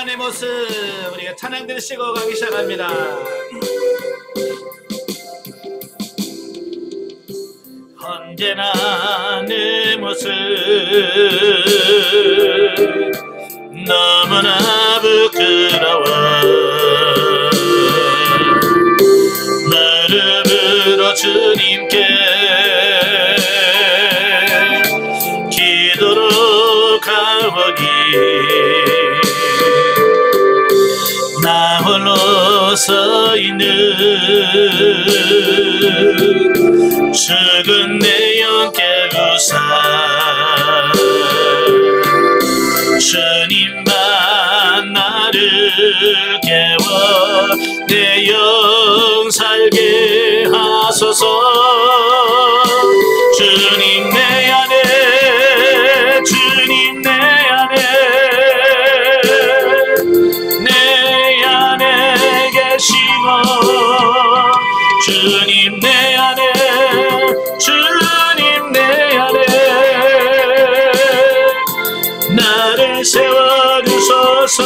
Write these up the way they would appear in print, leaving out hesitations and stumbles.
하나님의 모습 우리가 찬양 드리시고 가기 시작합니다. 언제나 내 모습 너무나 부끄러워 무릎으로 주님께 기도로 가오니 나 홀로 서 있는 죽은 내 영 깨우사 주님만 나를 깨워 내 영 살게 하소서. 주님 내 안에 주님 내 안에 내 안에 계시고 주님 내 안에 주님 내 안에 나를 세워주소서.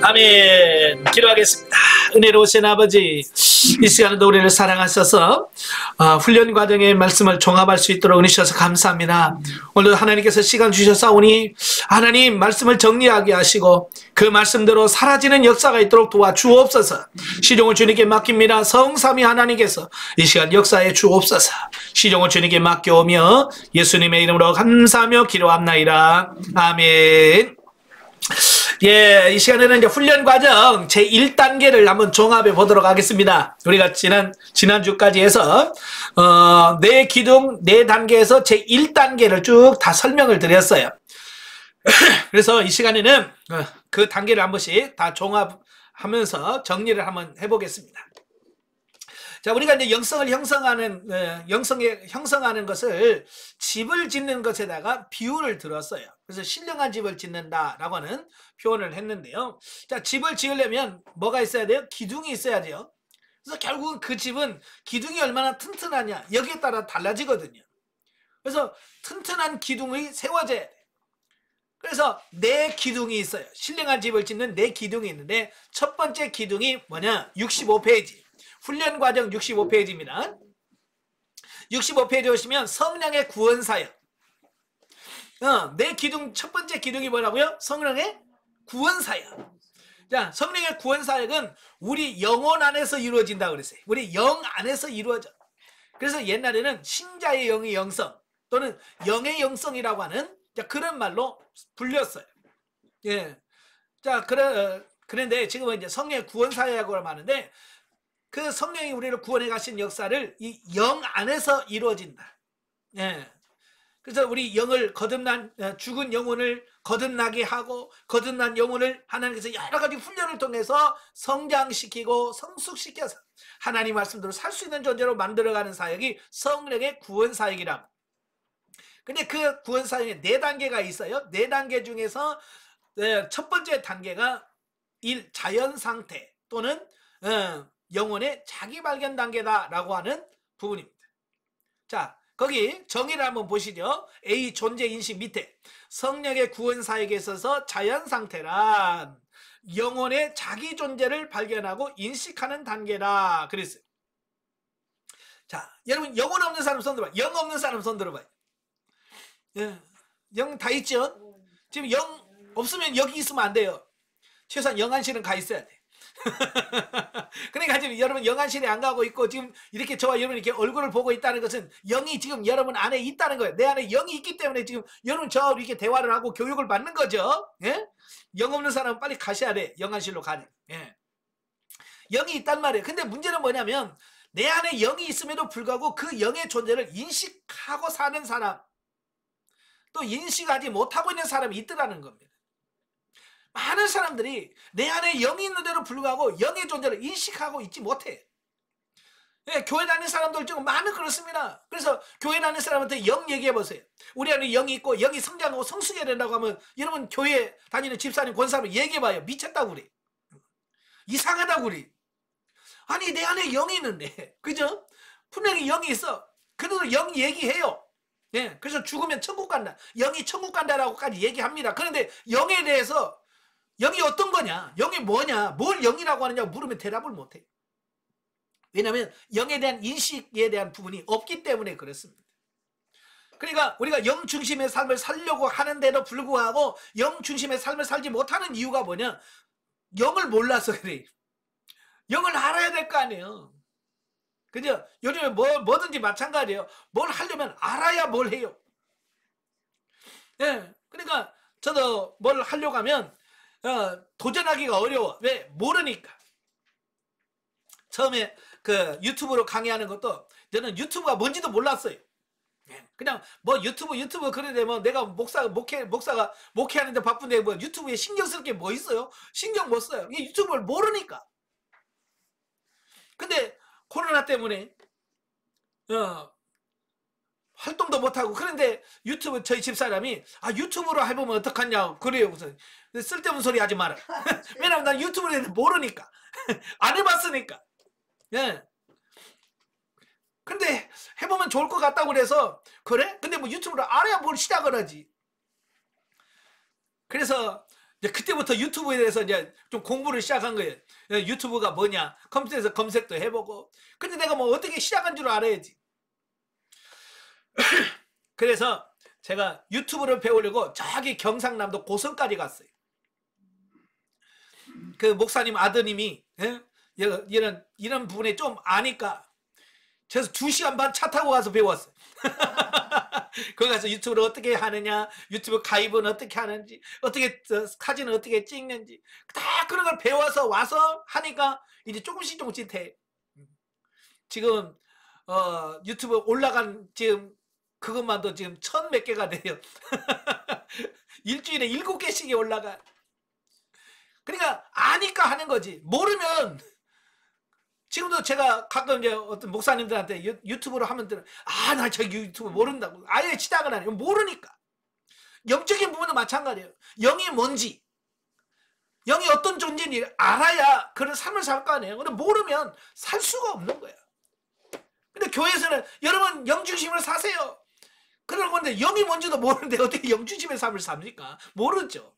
아멘. 기도하겠습니다. 은혜로우신 아버지, 이 시간에도 우리를 사랑하셔서 훈련 과정의 말씀을 종합할 수 있도록 은혜 주셔서 감사합니다. 오늘도 하나님께서 시간 주셔서오니 하나님 말씀을 정리하게 하시고 그 말씀대로 사라지는 역사가 있도록 도와주옵소서. 시종을 주님께 맡깁니다. 성삼위 하나님께서 이 시간 역사에 주옵소서. 시종을 주님께 맡겨오며 예수님의 이름으로 감사하며 기도합나이다. 아멘. 예, 이 시간에는 이제 훈련 과정 제 1단계를 한번 종합해 보도록 하겠습니다. 우리가 지난주까지 해서, 네 기둥, 네 단계에서 제 1단계를 쭉 다 설명을 드렸어요. 그래서 이 시간에는 그 단계를 한 번씩 다 종합하면서 정리를 한번 해보겠습니다. 자, 우리가 이제 영성을 형성하는, 형성하는 것을 집을 짓는 것에다가 비유를 들었어요. 그래서 신령한 집을 짓는다라고 하는 표현을 했는데요. 자, 집을 지으려면 뭐가 있어야 돼요? 기둥이 있어야 돼요. 그래서 결국은 그 집은 기둥이 얼마나 튼튼하냐, 여기에 따라 달라지거든요. 그래서 튼튼한 기둥이 세워져야 돼요. 그래서 네 기둥이 있어요. 신령한 집을 짓는 네 기둥이 있는데 첫 번째 기둥이 뭐냐? 65페이지. 훈련 과정 65페이지입니다. 65페이지 오시면 성령의 구원 사역. 내 기둥, 첫 번째 기둥이 뭐라고요? 성령의 구원 사역. 자, 성령의 구원 사역은 우리 영혼 안에서 이루어진다 그랬어요. 우리 영 안에서 이루어져. 그래서 옛날에는 신자의 영의 영성 또는 영의 영성이라고 하는 그런 말로 불렸어요. 예. 자, 그런데 지금은 이제 성령의 구원 사역이라고 하는데 그 성령이 우리를 구원해 가신 역사를 이 영 안에서 이루어진다. 예. 그래서 우리 영을 죽은 영혼을 거듭나게 하고 거듭난 영혼을 하나님께서 여러 가지 훈련을 통해서 성장시키고 성숙시켜서 하나님 말씀대로 살 수 있는 존재로 만들어가는 사역이 성령의 구원 사역이라. 근데 그 구원 사역에 네 단계가 있어요. 네 단계 중에서 첫 번째 단계가 자연 상태 또는 영혼의 자기 발견 단계다라고 하는 부분입니다. 자, 거기 정의를 한번 보시죠. A 존재 인식 밑에 성령의 구원 사역에 있어서 자연 상태란 영혼의 자기 존재를 발견하고 인식하는 단계다 그랬어요. 자, 여러분 영혼 없는 사람 손 들어봐요. 영 없는 사람 손 들어봐요. 영 다 있죠? 지금 영 없으면 여기 있으면 안 돼요. 최소한 영안실은 가 있어야 돼. 그러니까 지금 여러분 영안실에 안 가고 있고 지금 이렇게 저와 여러분 이렇게 얼굴을 보고 있다는 것은 영이 지금 여러분 안에 있다는 거예요. 내 안에 영이 있기 때문에 지금 여러분 저하고 이렇게 대화를 하고 교육을 받는 거죠. 예? 영 없는 사람은 빨리 가셔야 돼. 영안실로 가야 돼. 예. 영이 있단 말이에요. 근데 문제는 뭐냐면 내 안에 영이 있음에도 불구하고 그 영의 존재를 인식하고 사는 사람, 또 인식하지 못하고 있는 사람이 있더라는 겁니다. 많은 사람들이 내 안에 영이 있는데도 불구하고 영의 존재를 인식하고 있지 못해. 예, 교회 다니는 사람들 중 많은 그렇습니다. 그래서 교회 다니는 사람한테 영 얘기해 보세요. 우리 안에 영이 있고 영이 성장하고 성숙해야 된다고 하면 여러분 교회 다니는 집사님, 권사님 얘기해 봐요. 미쳤다고 그래. 이상하다고 그래. 아니 내 안에 영이 있는데, 그죠? 분명히 영이 있어. 그래도 영 얘기해요. 예, 그래서 죽으면 천국 간다. 영이 천국 간다라고까지 얘기합니다. 그런데 영에 대해서 영이 어떤 거냐? 영이 뭐냐? 뭘 영이라고 하느냐 물으면 대답을 못해. 왜냐하면 영에 대한 인식에 대한 부분이 없기 때문에 그렇습니다. 그러니까 우리가 영 중심의 삶을 살려고 하는데도 불구하고 영 중심의 삶을 살지 못하는 이유가 뭐냐? 영을 몰라서 그래. 영을 알아야 될 거 아니에요. 그죠? 요즘에 뭐든지 마찬가지예요. 뭘 하려면 알아야 뭘 해요. 예. 그러니까 저도 뭘 하려고 하면 도전하기가 어려워. 왜? 모르니까. 처음에 그 유튜브로 강의하는 것도 저는 유튜브가 뭔지도 몰랐어요. 그냥 뭐 유튜브 그런데 뭐 내가 목사가 목회하는데 바쁜데 뭐 유튜브에 신경 쓸 게 뭐 있어요? 신경 못 써요. 이게 유튜브를 모르니까. 근데 코로나 때문에 활동도 못하고 그런데 유튜브 저희 집사람이 유튜브로 해보면 어떡하냐고 그래요. 무슨 쓸데없는 소리 하지 마라. 왜냐면 난 유튜브에 대해서 모르니까. 안 해봤으니까. 예. 근데 해보면 좋을 것 같다고 그래서 그래? 근데 뭐 유튜브를 알아야 뭘 시작을 하지. 그래서 이제 그때부터 유튜브에 대해서 이제 좀 공부를 시작한 거예요. 유튜브가 뭐냐 컴퓨터에서 검색도 해보고. 근데 내가 뭐 어떻게 시작한 줄 알아야지. 그래서 제가 유튜브를 배우려고 저기 경상남도 고성까지 갔어요. 그 목사님 아드님이 이런 부분에 좀 아니까 그래서 2시간 반 차 타고 가서 배웠어요. 거기 가서 유튜브를 어떻게 하느냐, 유튜브 가입은 어떻게 하는지, 어떻게 사진을 어떻게 찍는지 다 그런 걸 배워서 와서 하니까 이제 조금씩 돼. 지금 유튜브 올라간 지금 그것만도 지금 1000몇 개가 돼요. 일주일에 7개씩이 올라가. 그러니까 아니까 하는 거지. 모르면 지금도 제가 가끔 이제 어떤 목사님들한테 유튜브로 하면 나 저기 유튜브 모른다고. 아예 시작을 안 해요. 모르니까. 영적인 부분도 마찬가지예요. 영이 뭔지, 영이 어떤 존재인지 알아야 그런 삶을 살 거 아니에요. 근데 모르면 살 수가 없는 거야. 근데 교회에서는 여러분 영중심을 사세요. 그런 건데 영이 뭔지도 모르는데 어떻게 영중심의 삶을 삽니까? 모르죠.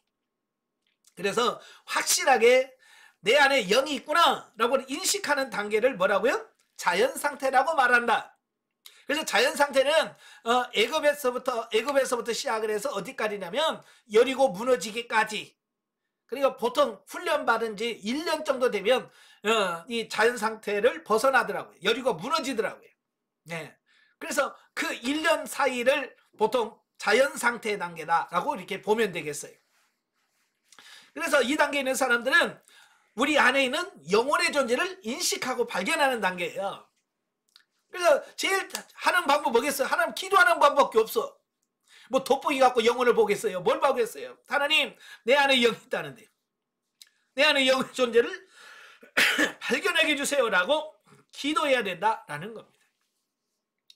그래서 확실하게 내 안에 영이 있구나 라고 인식하는 단계를 뭐라고요? 자연상태라고 말한다. 그래서 자연상태는 애굽에서부터 시작을 해서 어디까지냐면 여리고 무너지기까지. 그리고 보통 훈련받은 지 1년 정도 되면 이 자연상태를 벗어나더라고요. 여리고 무너지더라고요. 네. 그래서 그 1년 사이를 보통 자연상태 단계다라고 이렇게 보면 되겠어요. 그래서 이 단계에 있는 사람들은 우리 안에 있는 영혼의 존재를 인식하고 발견하는 단계예요. 그래서 제일 하는 방법 뭐겠어요? 하나님 기도하는 방법밖에 없어. 뭐 돋보기 갖고 영혼을 보겠어요? 뭘 보겠어요? 하나님 내 안에 영이 있다는데 내 안에 영의 존재를 발견하게 해주세요라고 기도해야 된다라는 겁니다.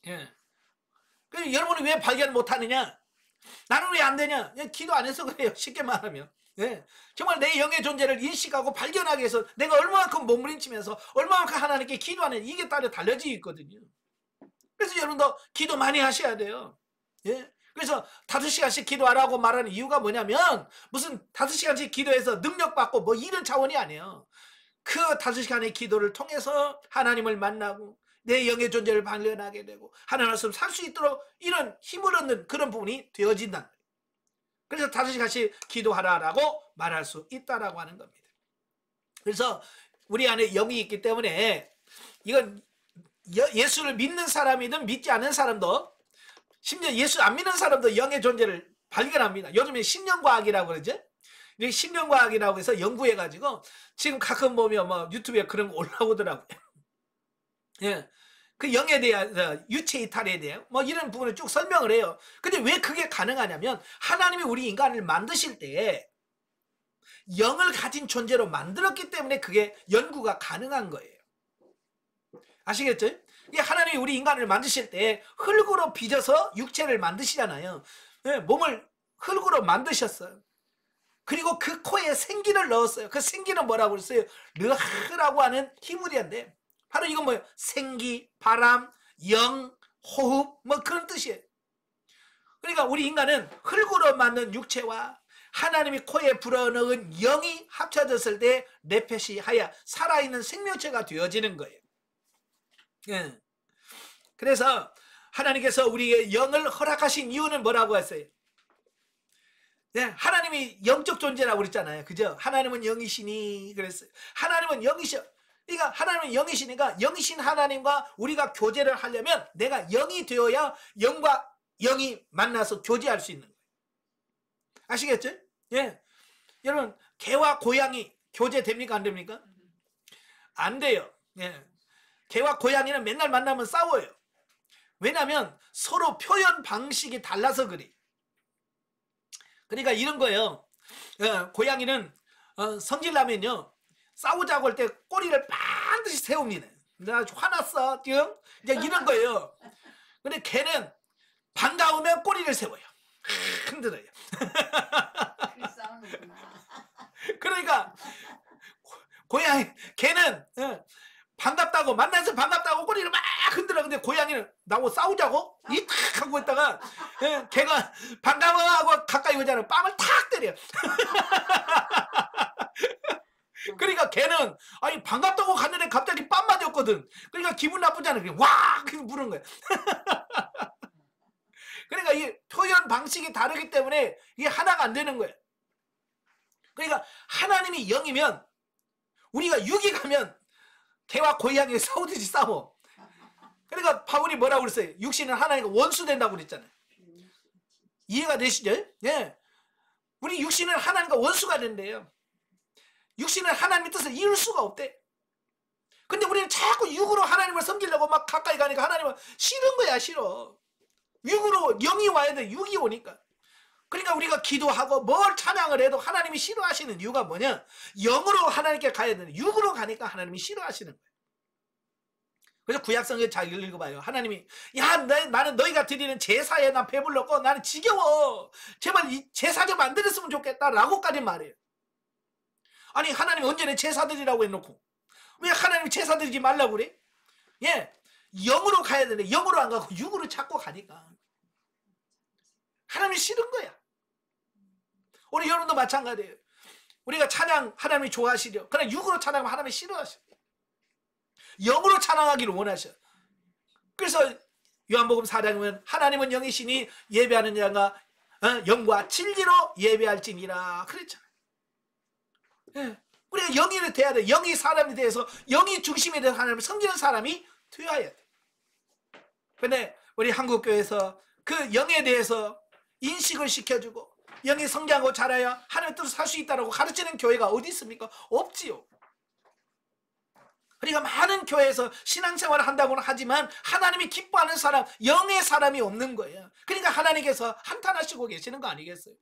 예. 그래서 여러분이 왜 발견 못하느냐? 나는 왜 안 되냐? 기도 안 해서 그래요. 쉽게 말하면. 예. 정말 내 영의 존재를 인식하고 발견하기 위해서 내가 얼마만큼 몸부림치면서 얼마만큼 하나님께 기도하는 이게 따로 달려져 있거든요. 그래서 여러분도 기도 많이 하셔야 돼요. 예. 그래서 5시간씩 기도하라고 말하는 이유가 뭐냐면 무슨 5시간씩 기도해서 능력받고 뭐 이런 차원이 아니에요. 그 5시간의 기도를 통해서 하나님을 만나고 내 영의 존재를 발견하게 되고 하나님 말씀 살 수 있도록 이런 힘을 얻는 그런 부분이 되어진다는 거예요. 그래서 5시간씩 기도하라라고 말할 수 있다라고 하는 겁니다. 그래서 우리 안에 영이 있기 때문에 이건 예수를 믿는 사람이든 믿지 않는 사람도 심지어 예수 안 믿는 사람도 영의 존재를 발견합니다. 요즘에 심령과학이라고 그러죠. 심령과학이라고 해서 연구해가지고 지금 가끔 보면 뭐 유튜브에 그런 거 올라오더라고요. 예. 그 영에 대한 유체 이탈에 대한 뭐 이런 부분을 쭉 설명을 해요. 근데 왜 그게 가능하냐면 하나님이 우리 인간을 만드실 때 영을 가진 존재로 만들었기 때문에 그게 연구가 가능한 거예요. 아시겠죠? 하나님이 우리 인간을 만드실 때 흙으로 빚어서 육체를 만드시잖아요. 예, 몸을 흙으로 만드셨어요. 그리고 그 코에 생기를 넣었어요. 그 생기는 뭐라고 그랬어요? 르하라고 하는 히브리어인데 바로 이건 뭐예요? 생기, 바람, 영, 호흡 뭐 그런 뜻이에요. 그러니까 우리 인간은 흙으로 만든 육체와 하나님이 코에 불어넣은 영이 합쳐졌을 때 네페시 하야 살아있는 생명체가 되어지는 거예요. 예. 그래서 하나님께서 우리의 영을 허락하신 이유는 뭐라고 했어요? 네, 하나님이 영적 존재라고 그랬잖아요. 그죠? 하나님은 영이시니 그랬어요. 하나님은 영이셔. 그러니까 하나님은 영이시니까 영이신 하나님과 우리가 교제를 하려면 내가 영이 되어야 영과 영이 만나서 교제할 수 있는 거예요. 아시겠죠? 예. 여러분, 개와 고양이 교제됩니까? 안 됩니까? 안 돼요. 예. 개와 고양이는 맨날 만나면 싸워요. 왜냐하면 서로 표현 방식이 달라서 그래. 그러니까 이런 거예요. 고양이는 성질나면요 싸우자고 할 때 꼬리를 반드시 세웁니다. 나 화났어, 지금 이제 이런 거예요. 근데 개는 반가우면 꼬리를 세워요. 흔들어요. 그러니까 고양이 개는 반갑다고 만나서 반갑다고 꼬리를 막 흔들어. 근데 고양이는 나하고 싸우자고 이탁 하고 있다가 걔가 반가워 하고 가까이 오잖아. 뺨을 탁 때려. 그러니까 걔는 아니 반갑다고 갔는데 갑자기 뺨 맞았거든. 그러니까 기분 나쁘잖아. 그냥 와 그냥 부는 거야. 그러니까 이 표현 방식이 다르기 때문에 이게 하나가 안 되는 거예요. 그러니까 하나님이 영이면 우리가 육이 가면 개와 고양이 싸우듯이 싸워. 그러니까 바울이 뭐라고 그랬어요? 육신은 하나님과 원수 된다고 그랬잖아요. 이해가 되시죠? 예. 우리 육신은 하나님과 원수가 된대요. 육신은 하나님의 뜻을 이룰 수가 없대. 근데 우리는 자꾸 육으로 하나님을 섬기려고 막 가까이 가니까 하나님은 싫은 거야, 싫어. 육으로 영이 와야 돼, 육이 오니까. 그러니까 우리가 기도하고 뭘 찬양을 해도 하나님이 싫어하시는 이유가 뭐냐? 영으로 하나님께 가야 되는, 육으로 가니까 하나님이 싫어하시는 거예요. 그래서 구약성에 잘 읽어봐요. 하나님이 야 나는 너희가 드리는 제사에 난 배불렀고 나는 지겨워. 제발 이 제사 좀 안 드렸으면 좋겠다 라고까지 말해요. 아니 하나님이 언제 내 제사 드리라고 해놓고 왜 하나님이 제사 드리지 말라고 그래? 예, 영으로 가야 되는데 영으로 안 가고 육으로 자꾸 가니까 하나님이 싫은 거야. 우리 여러분도 마찬가지예요. 우리가 찬양 하나님이 좋아하시려. 그러나 육으로 찬양하면 하나님이 싫어하셔. 영으로 찬양하기를 원하셔. 그래서 요한복음 4장에 보면 하나님은 영이시니 예배하는 자가 영과 진리로 예배할지니라 그랬잖아요. 예. 우리가 영이 돼야 돼. 영이 사람이 돼서 영이 중심이 돼서 하나님을 섬기는 사람이 되어야 돼. 근데 우리 한국교회에서 그 영에 대해서 인식을 시켜주고 영이 성장하고 자라야 하나님의 뜻을 살 수 있다고 가르치는 교회가 어디 있습니까? 없지요. 그러니까 많은 교회에서 신앙생활을 한다고는 하지만 하나님이 기뻐하는 사람, 영의 사람이 없는 거예요. 그러니까 하나님께서 한탄하시고 계시는 거 아니겠어요?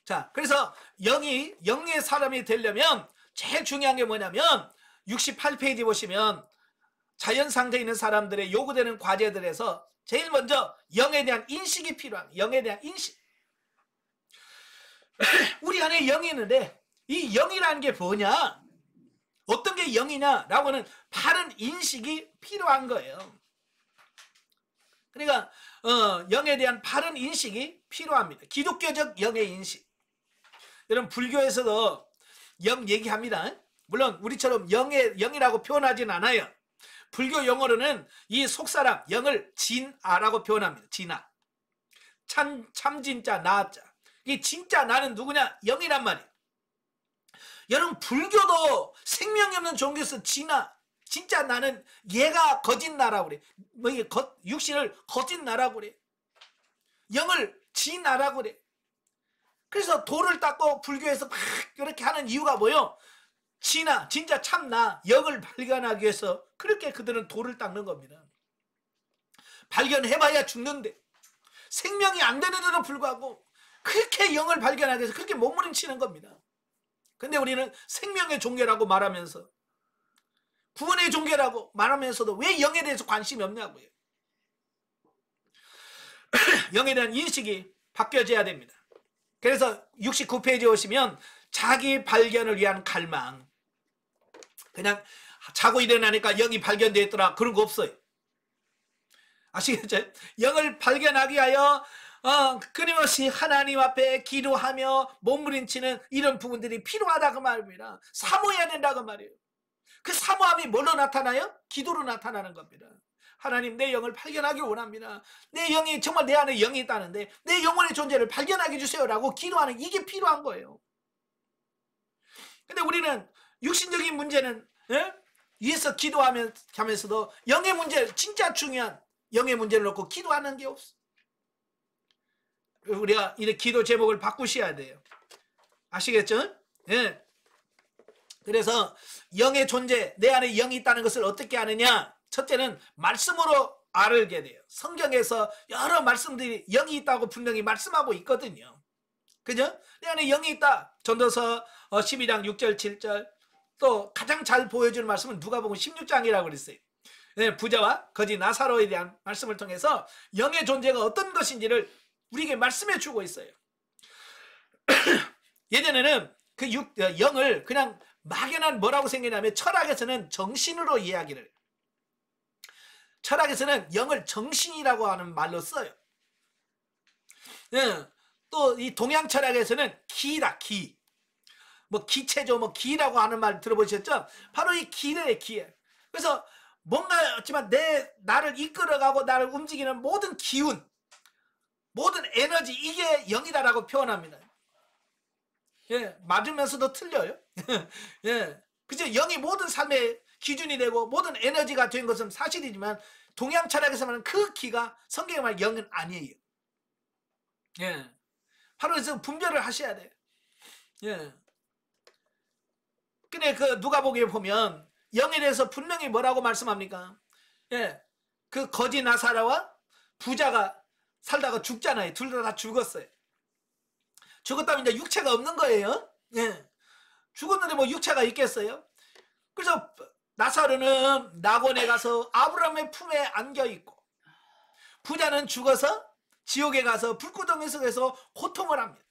자, 그래서 영의 사람이 되려면 제일 중요한 게 뭐냐면 68페이지 보시면 자연 상태에 있는 사람들의 요구되는 과제들에서 제일 먼저 영에 대한 인식이 필요합니다. 영에 대한 인식. 우리 안에 영이 있는데 이 영이라는 게 뭐냐? 어떤 게 영이냐라고 하는 바른 인식이 필요한 거예요. 그러니까 영에 대한 바른 인식이 필요합니다. 기독교적 영의 인식. 여러분 불교에서도 영 얘기합니다. 물론 우리처럼 영이라고 표현하진 않아요. 불교 용어로는 이 속사람 영을 진아라고 표현합니다. 진아. 참 진짜 나자. 이 진짜 나는 누구냐? 영이란 말이에요. 여러분 불교도 생명이 없는 종교에서 진아. 진짜 나는 얘가 거짓 나라고 그래. 뭐 이게 육신을 거짓 나라고 그래. 영을 진아라고 그래. 그래서 돌을 닦고 불교에서 막 이렇게 하는 이유가 뭐예요? 진아, 진짜 참나, 영을 발견하기 위해서 그렇게 그들은 돌을 닦는 겁니다. 발견해봐야 죽는데 생명이 안 되는데도 불구하고 그렇게 영을 발견하기 위해서 그렇게 몸부림치는 겁니다. 근데 우리는 생명의 종교라고 말하면서 구원의 종교라고 말하면서도 왜 영에 대해서 관심이 없냐고요. 영에 대한 인식이 바뀌어져야 됩니다. 그래서 69페이지에 오시면 자기 발견을 위한 갈망. 그냥 자고 일어나니까 영이 발견되었더라 그런 거 없어요. 아시겠죠? 영을 발견하기 위하여 끊임없이 하나님 앞에 기도하며 몸부림치는 이런 부분들이 필요하다 그 말입니다. 사모해야 된다 그 말이에요. 그 사모함이 뭘로 나타나요? 기도로 나타나는 겁니다. 하나님, 내 영을 발견하기 원합니다. 내 영이 정말 내 안에 영이 있다는데 내 영혼의 존재를 발견하게 해주세요라고 기도하는, 이게 필요한 거예요. 근데 우리는 육신적인 문제는 위에서 기도하면서도 영의 문제, 진짜 중요한 영의 문제를 놓고 기도하는 게 없어. 우리가 이렇게 기도 제목을 바꾸셔야 돼요. 아시겠죠? 예. 그래서 영의 존재, 내 안에 영이 있다는 것을 어떻게 아느냐? 첫째는 말씀으로 알게 돼요. 성경에서 여러 말씀들이 영이 있다고 분명히 말씀하고 있거든요. 그죠? 내 안에 영이 있다. 전도서 12장 6절 7절. 또 가장 잘 보여주는 말씀은 누가복음 16장이라고 그랬어요. 네, 부자와 거지 나사로에 대한 말씀을 통해서 영의 존재가 어떤 것인지를 우리에게 말씀해 주고 있어요. 예전에는 그 영을 그냥 막연한 뭐라고 생각하냐면 철학에서는 정신으로 이야기를, 철학에서는 영을 정신이라고 하는 말로 써요. 네, 또 이 동양 철학에서는 기다, 기. 뭐 기체죠, 뭐 기라고 하는 말 들어보셨죠? 바로 이 기래요, 기. 그래서 뭔가였지만 나를 이끌어가고 나를 움직이는 모든 기운, 모든 에너지, 이게 영이다라고 표현합니다. 예, 맞으면서도 틀려요. 예, 그죠? 영이 모든 삶의 기준이 되고 모든 에너지가 된 것은 사실이지만 동양 철학에서는 그 기가 성경에 말하는 영은 아니에요. 예, 바로 그래서 분별을 하셔야 돼요. 예. 근데 그 누가복음에 보면 영에 대해서 분명히 뭐라고 말씀합니까? 예, 그 거지 나사로와 부자가 살다가 죽잖아요. 둘 다 죽었어요. 죽었다면 이제 육체가 없는 거예요. 예, 죽었는데 뭐 육체가 있겠어요? 그래서 나사로는 낙원에 가서 아브라함의 품에 안겨 있고, 부자는 죽어서 지옥에 가서 불구덩이 속에서 고통을 합니다.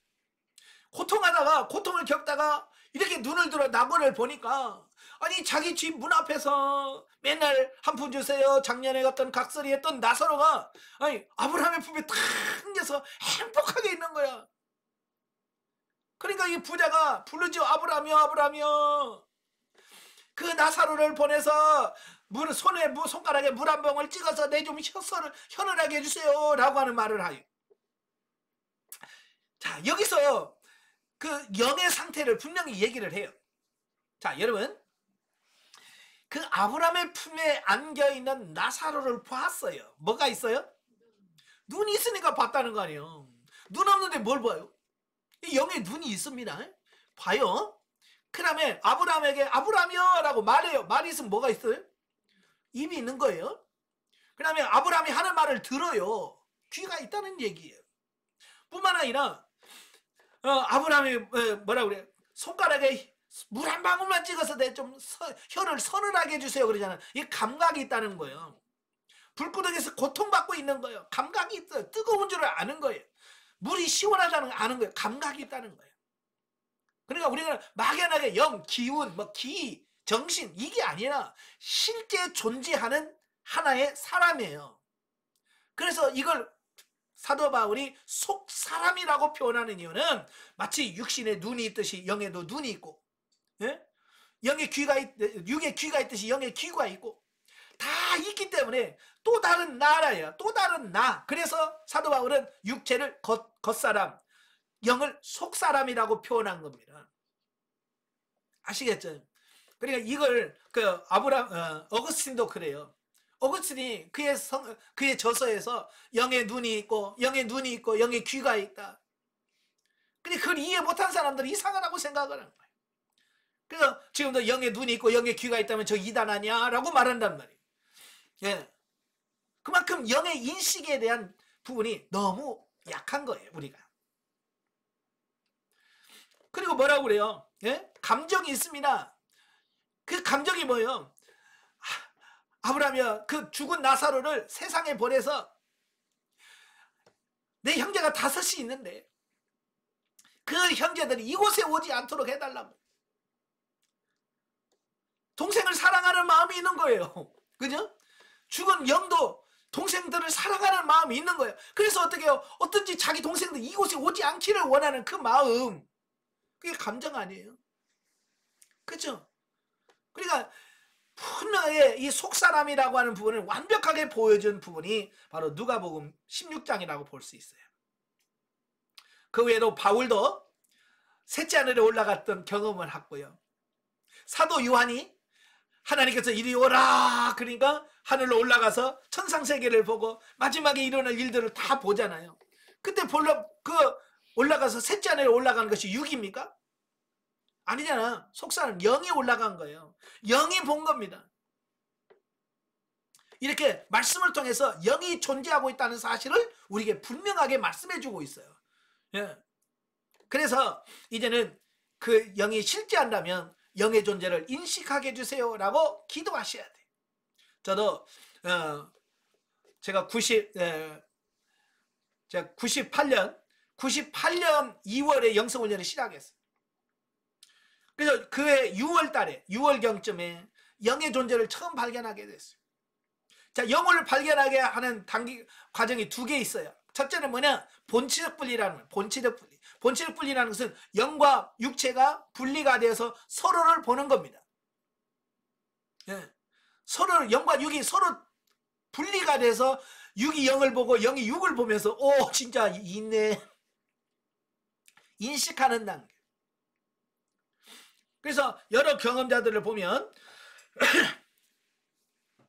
고통하다가, 고통을 겪다가 이렇게 눈을 들어 낙원을 보니까, 아니 자기 집 문 앞에서 맨날 한 푼 주세요 작년에 갔던 각설이 했던 나사로가 아니 아브라함의 품에 탁 안겨서 행복하게 있는 거야. 그러니까 이 부자가 부르죠. 아브라함이여, 아브라함이여. 그 나사로를 보내서 손가락에 물 한 방울 찍어서 내 좀 현을하게 해주세요 라고 하는 말을 하요. 자, 여기서 그 영의 상태를 분명히 얘기를 해요. 자, 여러분, 그 아브라함의 품에 안겨있는 나사로를 봤어요. 뭐가 있어요? 눈이 있으니까 봤다는 거 아니에요. 눈 없는데 뭘 봐요? 영의 눈이 있습니다. 봐요. 그 다음에 아브라함에게 아브라함이요 라고 말해요. 말이 있으면 뭐가 있어요? 입이 있는 거예요. 그 다음에 아브라함이 하는 말을 들어요. 귀가 있다는 얘기예요. 뿐만 아니라 아브라함이 뭐라 그래? 손가락에 물 한 방울만 찍어서 내 좀 혀를 서늘하게 해주세요 그러잖아요. 이 감각이 있다는 거예요. 불구덩이에서 고통받고 있는 거예요. 감각이 있어요. 뜨거운 줄을 아는 거예요. 물이 시원하다는 걸 아는 거예요. 감각이 있다는 거예요. 그러니까 우리가 막연하게 영, 기운, 뭐 기, 정신 이게 아니라 실제 존재하는 하나의 사람이에요. 그래서 이걸 사도 바울이 속사람이라고 표현하는 이유는 마치 육신에 눈이 있듯이 영에도 눈이 있고, 예? 육의 귀가 있듯이 영의 귀가 있고 다 있기 때문에 또 다른 나라예요. 또 다른 나. 그래서 사도 바울은 육체를 겉사람, 영을 속사람이라고 표현한 겁니다. 아시겠죠? 그러니까 이걸 어거스틴도 그래요. 어거스틴이 그의 저서에서 영의 눈이 있고 영의 귀가 있다. 근데 그걸 이해 못한 사람들은 이상하다고 생각을 하는 거예요. 그래서 지금도 영의 눈이 있고 영의 귀가 있다면 저 이단 아니야라고 말한단 말이에요. 예. 그만큼 영의 인식에 대한 부분이 너무 약한 거예요, 우리가. 그리고 뭐라고 그래요? 예? 감정이 있습니다. 그 감정이 뭐예요? 아브라함이야, 그 죽은 나사로를 세상에 보내서 내 형제가 5이 있는데 그 형제들이 이곳에 오지 않도록 해달라고. 동생을 사랑하는 마음이 있는 거예요. 그죠? 죽은 영도 동생들을 사랑하는 마음이 있는 거예요. 그래서 어떻게 해요? 어떤지 자기 동생들 이곳에 오지 않기를 원하는 그 마음. 그게 감정 아니에요? 그렇죠? 그러니까 분명하게 이 속사람이라고 하는 부분을 완벽하게 보여준 부분이 바로 누가복음 16장이라고 볼 수 있어요. 그 외에도 바울도 셋째 하늘에 올라갔던 경험을 했고요. 사도 요한이 하나님께서 이리 오라 그러니까 하늘로 올라가서 천상세계를 보고 마지막에 일어날 일들을 다 보잖아요. 그때 올라가서 셋째 하늘에 올라가는 것이 육입니까? 아니잖아. 속사람 영이 올라간 거예요. 영이 본 겁니다. 이렇게 말씀을 통해서 영이 존재하고 있다는 사실을 우리에게 분명하게 말씀해주고 있어요. 예. 그래서 이제는 그 영이 실제한다면 영의 존재를 인식하게 해주세요라고 기도하셔야 돼요. 저도 제가 98년 2월에 영성훈련을 시작했어요. 그래서 그해 6월 달에 6월경쯤에 영의 존재를 처음 발견하게 됐어요. 자, 영을 발견하게 하는 단기 과정이 두 개 있어요. 첫째는 뭐냐? 본체적 분리라는 거예요. 본체적 분리. 본체적 분리라는 것은 영과 육체가 분리가 되어서 서로를 보는 겁니다. 예. 영과 육이 서로 분리가 돼서 육이 영을 보고 영이 육을 보면서 진짜 있네. 인식하는 단계. 그래서 여러 경험자들을 보면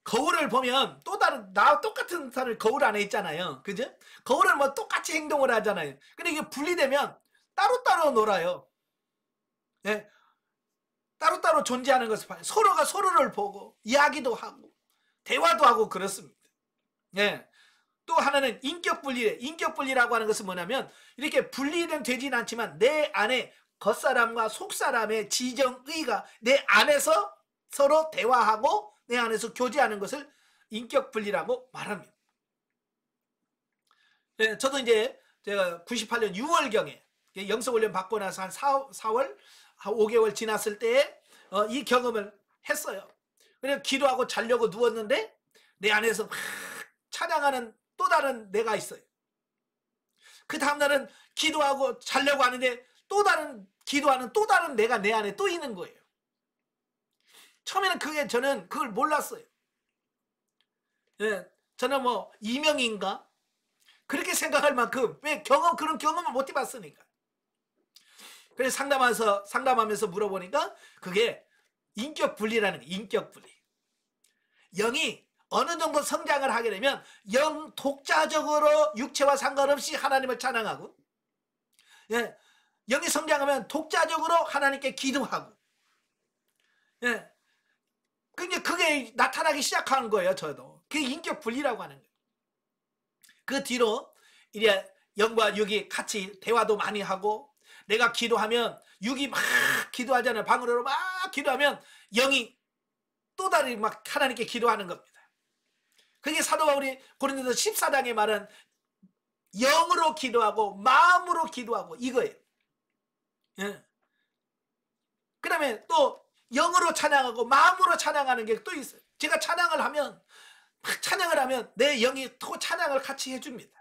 거울을 보면 또 다른 나와 똑같은 사람이 거울 안에 있잖아요. 그죠? 거울은 뭐 똑같이 행동을 하잖아요. 근데 이게 분리되면 따로따로 놀아요. 예. 따로따로 존재하는 것을 봐요. 서로가 서로를 보고 이야기도 하고 대화도 하고 그렇습니다. 예. 또 하나는 인격 분리. 인격 분리라고 하는 것은 뭐냐면 이렇게 분리는 되지는 않지만 내 안에 겉사람과 속사람의 지정의가 내 안에서 서로 대화하고 내 안에서 교제하는 것을 인격 분리라고 말합니다. 예, 저도 이제 제가 98년 6월경에 영성훈련 받고 나서 한 4월, 5개월 지났을 때 이 경험을 했어요. 그래서 기도하고 자려고 누웠는데 내 안에서 막 찬양하는 또 다른 내가 있어요. 그 다음날은 기도하고 자려고 하는데 기도하는 또 다른 내가 내 안에 또 있는 거예요. 처음에는 저는 그걸 몰랐어요. 예, 저는 뭐 이명인가? 그렇게 생각할 만큼 그런 경험을 못 해봤으니까. 그래서 상담하면서 물어보니까 그게 인격 분리라는 거예요. 인격 분리. 영이 어느 정도 성장을 하게 되면 영 독자적으로 육체와 상관없이 하나님을 찬양하고, 예, 영이 성장하면 독자적으로 하나님께 기도하고, 예, 그게 나타나기 시작하는 거예요. 저도 그게 인격 분리라고 하는 거예요. 그 뒤로 이제 영과 육이 같이 대화도 많이 하고, 내가 기도하면 육이 막 기도하잖아요. 방으로 막 기도하면 영이 또 다른 막 하나님께 기도하는 겁니다. 그게 사도 바울이 고린도서 14장에 말한 영으로 기도하고 마음으로 기도하고 이거예요. 예. 그 다음에 또 영으로 찬양하고 마음으로 찬양하는 게 또 있어요. 제가 찬양을 하면 내 영이 또 찬양을 같이 해줍니다.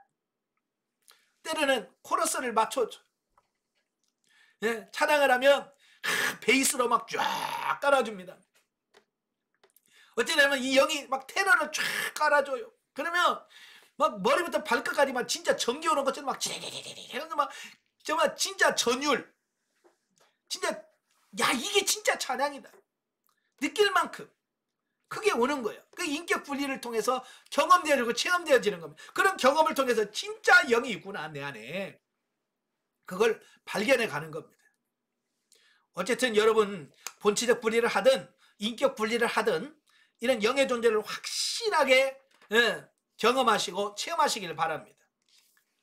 때로는 코러스를 맞춰줘. 예, 찬양을 하면 베이스로 막 쫙 깔아줍니다. 어찌되면 이 영이 막 테너를 쫙 깔아줘요. 그러면 막 머리부터 발끝까지 막 진짜 전기 오는 것처럼 막 지리리리리 막 정말 진짜 전율. 진짜 이게 진짜 찬양이다. 느낄 만큼 크게 오는 거예요. 그 인격 분리를 통해서 경험되어지고 체험되어지는 겁니다. 그런 경험을 통해서 진짜 영이 있구나 내 안에. 그걸 발견해 가는 겁니다. 어쨌든 여러분 본체적 분리를 하든 인격 분리를 하든 이런 영의 존재를 확실하게 경험하시고 체험하시길 바랍니다.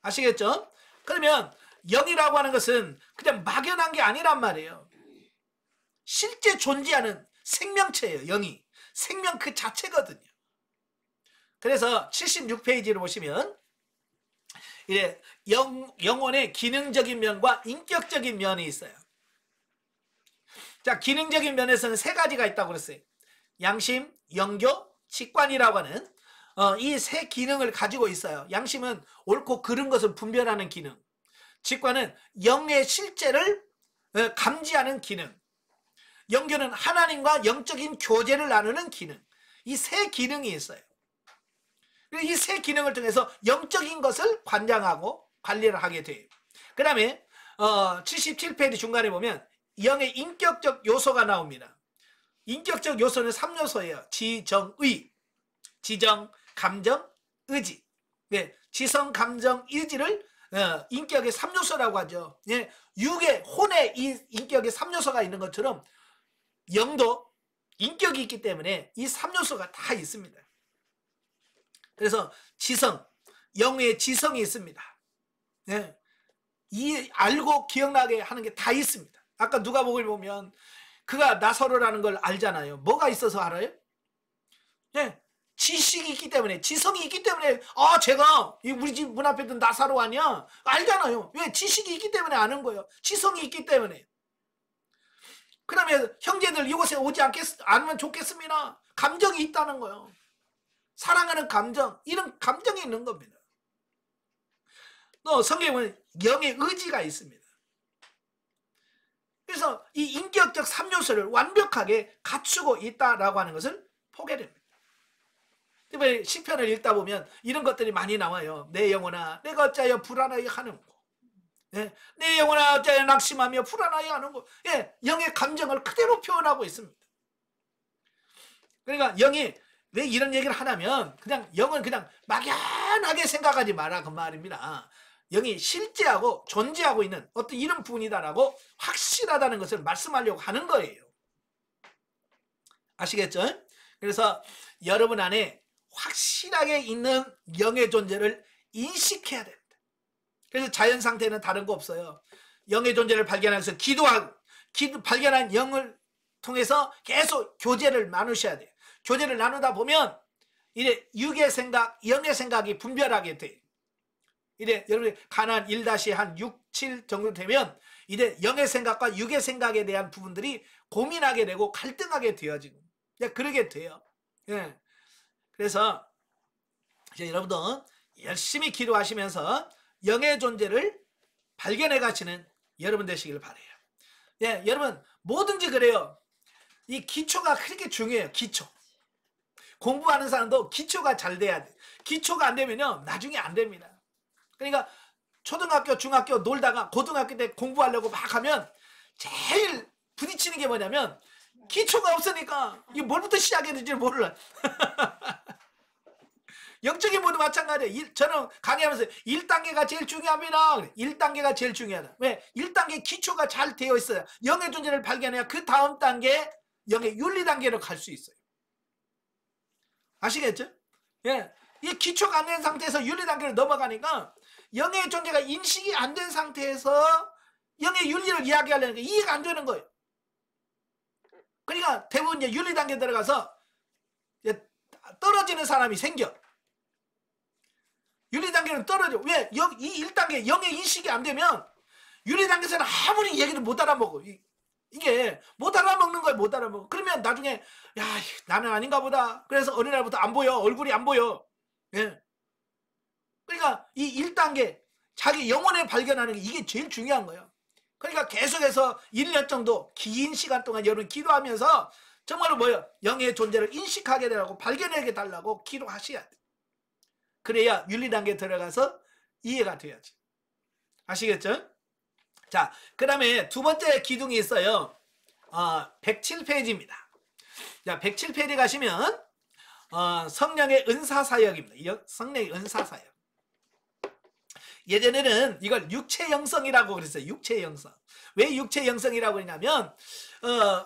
아시겠죠? 그러면 영이라고 하는 것은 그냥 막연한 게 아니란 말이에요. 실제 존재하는 생명체예요. 영이. 생명 그 자체거든요. 그래서 76페이지를 보시면 이제 영혼의 기능적인 면과 인격적인 면이 있어요. 자, 기능적인 면에서는 세 가지가 있다고 그랬어요. 양심, 영교, 직관이라고 하는 이 세 기능을 가지고 있어요. 양심은 옳고 그른 것을 분별하는 기능, 직관은 영의 실제를 감지하는 기능, 영교는 하나님과 영적인 교제를 나누는 기능. 이 세 기능이 있어요. 이 세 기능을 통해서 영적인 것을 관장하고 관리를 하게 돼요. 그 다음에 77페이지 중간에 보면 영의 인격적 요소가 나옵니다. 인격적 요소는 3요소예요. 지정의, 지정, 감정, 의지. 네, 지성, 감정, 의지를 인격의 3요소라고 하죠. 예, 육의, 혼의 이 인격의 3요소가 있는 것처럼 영도 인격이 있기 때문에 이 3요소가 다 있습니다. 그래서 지성, 영의 지성이 있습니다. 예, 이 알고 기억나게 하는 게 다 있습니다. 아까 누가복음을 보면 그가 나사로라는 걸 알잖아요. 뭐가 있어서 알아요? 예, 지식이 있기 때문에, 지성이 있기 때문에, 제가 우리 집 문 앞에 둔 나사로 아니야? 알잖아요. 왜? 지식이 있기 때문에 아는 거예요. 지성이 있기 때문에. 그러면 형제들 이곳에 오지 않으면 좋겠습니다. 감정이 있다는 거예요. 사랑하는 감정, 이런 감정이 있는 겁니다. 또 성경은 영의 의지가 있습니다. 그래서 이 인격적 3요소를 완벽하게 갖추고 있다라고 하는 것을 보게 됩니다. 시편을 읽다 보면 이런 것들이 많이 나와요. 내 영혼아, 내가 어찌하여 불안하여 하는고. 예, 내 영혼아, 어찌하여 낙심하며 불안하여 하는고. 예, 영의 감정을 그대로 표현하고 있습니다. 그러니까 영이 왜 이런 얘기를 하냐면 영은 그냥 막연하게 생각하지 마라 그 말입니다. 영이 실제하고 존재하고 있는 어떤 이런 부분이다라고 확실하다는 것을 말씀하려고 하는 거예요. 아시겠죠? 그래서 여러분 안에 확실하게 있는 영의 존재를 인식해야 됩니다. 그래서 자연 상태는 다른 거 없어요. 영의 존재를 발견해서 기도하고 발견한 영을 통해서 계속 교제를 나누셔야 돼요. 교제를 나누다 보면 이래 육의 생각, 영의 생각이 분별하게 돼요. 이래 여러분이 가나안 1-6, 7 정도 되면 이래 영의 생각과 육의 생각에 대한 부분들이 고민하게 되고 갈등하게 되어지고 그러게 돼요. 예. 그래서 이제 여러분도 열심히 기도하시면서 영의 존재를 발견해 가시는 여러분 되시길 바라요. 예, 여러분 뭐든지 그래요. 이 기초가 그렇게 중요해요. 기초. 공부하는 사람도 기초가 잘 돼야 돼. 기초가 안 되면요 나중에 안 됩니다. 그러니까 초등학교, 중학교 놀다가 고등학교 때 공부하려고 막 하면 제일 부딪히는 게 뭐냐면 기초가 없으니까 이게 뭘부터 시작해야 될지 몰라. 영적인 모두 마찬가지예요. 저는 강의하면서 1단계가 제일 중요합니다. 1단계가 제일 중요하다. 왜? 1단계 기초가 잘 되어 있어요. 영의 존재를 발견해야 그 다음 단계 영의 윤리 단계로 갈 수 있어요. 아시겠죠? 예. 이 기초가 안 된 상태에서 윤리 단계로 넘어가니까 영의 존재가 인식이 안 된 상태에서 영의 윤리를 이야기하려는 게 이해가 안 되는 거예요. 그러니까 대부분 이제 윤리 단계 들어가서 떨어지는 사람이 생겨. 윤리 단계는 떨어져. 왜? 이 1단계 영의 인식이 안 되면 윤리 단계에서는 아무리 얘기를 못 알아먹어. 이게 못 알아먹는 거예요. 못 알아먹어. 그러면 나중에 나는 아닌가 보다. 그래서 어느 날부터 안 보여. 얼굴이 안 보여. 예. 그러니까 이 1단계 자기 영혼을 발견하는 게 이게 제일 중요한 거예요. 그러니까 계속해서 1년 정도 긴 시간 동안 여러분 기도하면서 정말로 영의 존재를 인식하게 되라고 발견하게 달라고 기도하셔야 돼. 그래야 윤리 단계에 들어가서 이해가 돼야지. 아시겠죠? 자, 그 다음에 두 번째 기둥이 있어요. 107페이지입니다. 자, 107페이지 가시면 성령의 은사사역입니다. 성령의 은사사역. 예전에는 이걸 육체 영성이라고 그랬어요. 육체 영성. 왜 육체 영성이라고 그러냐면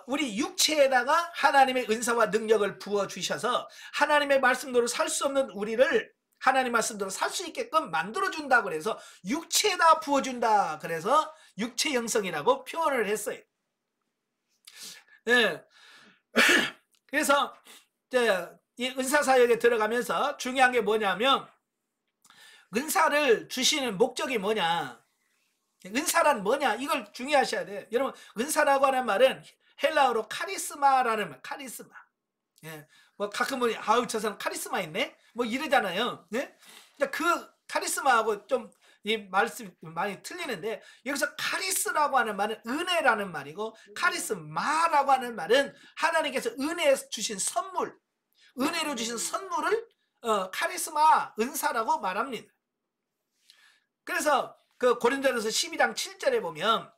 우리 육체에다가 하나님의 은사와 능력을 부어주셔서 하나님의 말씀대로 살 수 없는 우리를 하나님 말씀대로 살 수 있게끔 만들어준다 그래서 육체에다 부어준다 그래서 육체 영성이라고 표현을 했어요. 네. 그래서 이 은사사역에 들어가면서 중요한 게 뭐냐면 은사를 주시는 목적이 뭐냐, 은사란 뭐냐, 이걸 중요하셔야 돼요. 여러분 은사라고 하는 말은 헬라어로 카리스마라는 말, 카리스마. 예. 뭐 가끔은 아우 저 사람 카리스마 있네 뭐 이러잖아요. 예? 그 카리스마하고 좀 이 말씀 많이 틀리는데 여기서 카리스라고 하는 말은 은혜라는 말이고 카리스마라고 하는 말은 하나님께서 은혜에 주신 선물, 은혜로 주신 선물을 카리스마 은사라고 말합니다. 그래서 그 고린도전서 12장 7절에 보면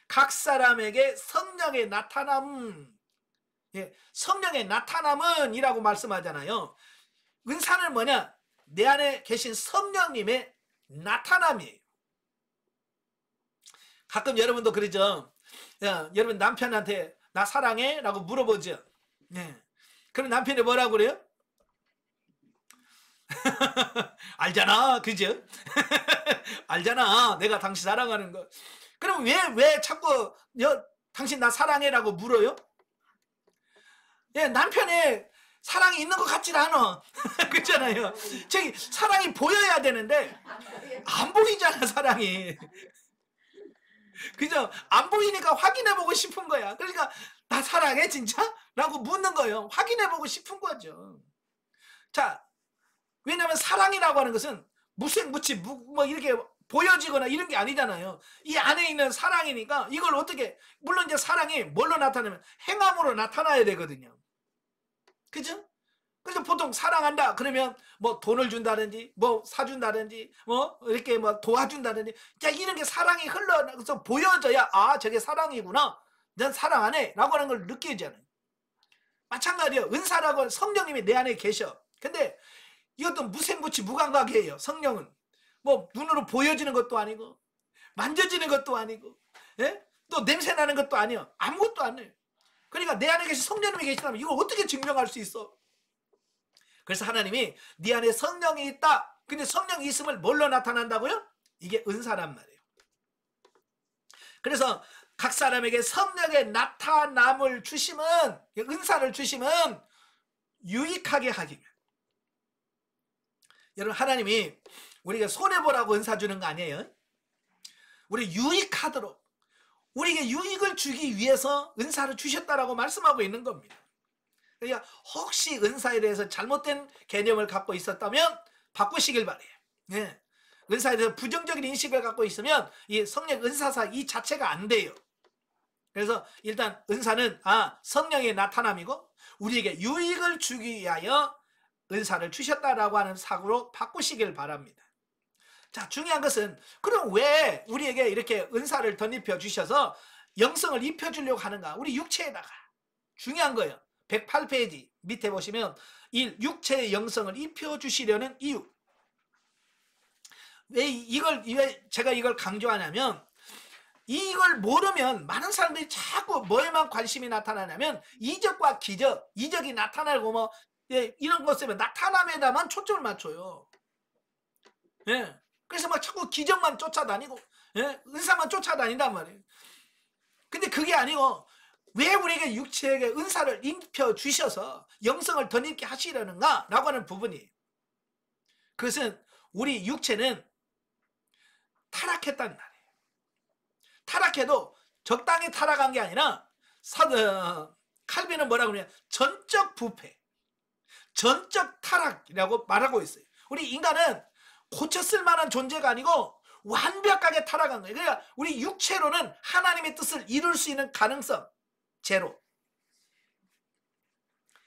각 사람에게 성령의 나타남, 예, 성령의 나타남은 이라고 말씀하잖아요. 은사는 뭐냐? 내 안에 계신 성령님의 나타남이에요. 가끔 여러분도 그러죠. 야, 여러분 남편한테 나 사랑해? 라고 물어보죠. 네. 그럼 남편이 뭐라고 그래요? 알잖아. 그죠? 알잖아. 내가 당신 사랑하는 거. 그럼 왜 자꾸 당신 나 사랑해? 라고 물어요? 예, 남편의 사랑이 있는 것 같지 않아. 그렇잖아요. 저기 사랑이 보여야 되는데 안 보이잖아, 사랑이. 그죠? 안 보이니까 확인해보고 싶은 거야. 그러니까 나 사랑해 진짜? 라고 묻는 거예요. 확인해보고 싶은 거죠. 자, 왜냐하면 사랑이라고 하는 것은 무색무취 뭐 이렇게 보여지거나 이런 게 아니잖아요. 이 안에 있는 사랑이니까 이걸 어떻게, 물론 이제 사랑이 뭘로 나타나면 행함으로 나타나야 되거든요. 그죠? 그래서 보통 사랑한다 그러면 뭐 돈을 준다든지 뭐 사준다든지 뭐 이렇게 뭐 도와준다든지 자 이런 게 사랑이 흘러서 보여져야 아 저게 사랑이구나, 난 사랑하네 라고 하는 걸 느끼잖아요. 마찬가지예요. 은사라고 성령님이 내 안에 계셔. 근데 이것도 무색무취 무감각이에요. 성령은 뭐 눈으로 보여지는 것도 아니고 만져지는 것도 아니고, 예? 또 냄새 나는 것도 아니에요. 아무것도 아니에요. 그러니까 내 안에 계신 성령님이 계시다면 이걸 어떻게 증명할 수 있어? 그래서 하나님이 네 안에 성령이 있다. 근데 성령이 있음을 뭘로 나타난다고요? 이게 은사란 말이에요. 그래서 각 사람에게 성령의 나타남을 주심은, 은사를 주심은 유익하게 하기 위해. 여러분 하나님이 우리가 손해보라고 은사 주는 거 아니에요. 우리 유익하도록, 우리에게 유익을 주기 위해서 은사를 주셨다라고 말씀하고 있는 겁니다. 그러니까 혹시 은사에 대해서 잘못된 개념을 갖고 있었다면 바꾸시길 바래요. 네. 은사에 대해서 부정적인 인식을 갖고 있으면 이 성령 은사사 이 자체가 안 돼요. 그래서 일단 은사는 성령의 나타남이고 우리에게 유익을 주기 위하여 은사를 주셨다라고 하는 사고로 바꾸시길 바랍니다. 자, 중요한 것은 그럼 왜 우리에게 이렇게 은사를 덧입혀 주셔서 영성을 입혀주려고 하는가? 우리 육체에다가. 중요한 거예요. 108페이지 밑에 보시면 이 육체의 영성을 입혀주시려는 이유. 왜 제가 이걸 강조하냐면 이걸 모르면 많은 사람들이 자꾸 뭐에만 관심이 나타나냐면 이적과 기적, 이적이 나타나고 뭐 이런 것 때문에 나타남에다만 초점을 맞춰요. 예. 그래서 막 자꾸 기적만 쫓아다니고, 예? 은사만 쫓아다닌단 말이에요. 근데 그게 아니고 왜 우리에게 육체에게 은사를 입혀 주셔서 영성을 덧입게 하시려는가 라고 하는 부분이, 그것은 우리 육체는 타락했다는 말이에요. 타락해도 적당히 타락한 게 아니라 칼빈은 뭐라고 그러냐, 전적 부패, 전적 타락이라고 말하고 있어요. 우리 인간은 고쳤을 만한 존재가 아니고 완벽하게 타락한 거예요. 그러니까 우리 육체로는 하나님의 뜻을 이룰 수 있는 가능성 제로.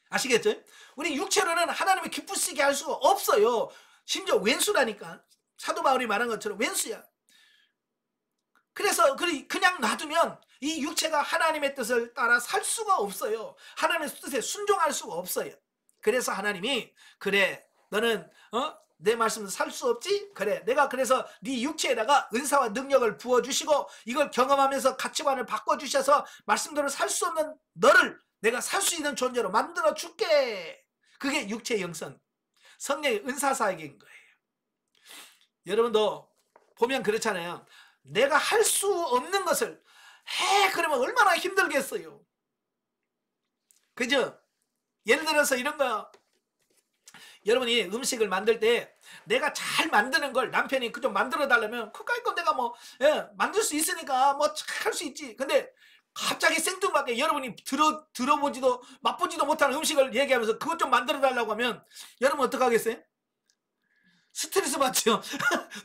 아시겠죠? 우리 육체로는 하나님을 기쁘시게 할 수가 없어요. 심지어 왼수라니까. 사도 바울이 말한 것처럼 왼수야. 그래서 그냥 놔두면 이 육체가 하나님의 뜻을 따라 살 수가 없어요. 하나님의 뜻에 순종할 수가 없어요. 그래서 하나님이 그래 너는 내 말씀은 살 수 없지? 그래 내가 그래서 네 육체에다가 은사와 능력을 부어주시고 이걸 경험하면서 가치관을 바꿔주셔서 말씀대로 살 수 없는 너를 내가 살 수 있는 존재로 만들어 줄게. 그게 육체의 영성, 성령의 은사사역인 거예요. 여러분도 보면 그렇잖아요. 내가 할 수 없는 것을 해 그러면 얼마나 힘들겠어요. 그죠? 예를 들어서 이런 거, 여러분이 음식을 만들 때 내가 잘 만드는 걸 남편이 그좀 만들어 달라면 그까이 거 내가 뭐 만들 수 있으니까 뭐 할 수 있지. 근데 갑자기 생뚱맞게 여러분이 들어보지도 맛보지도 못하는 음식을 얘기하면서 그것 좀 만들어 달라고 하면 여러분 어떡하겠어요? 스트레스 받죠.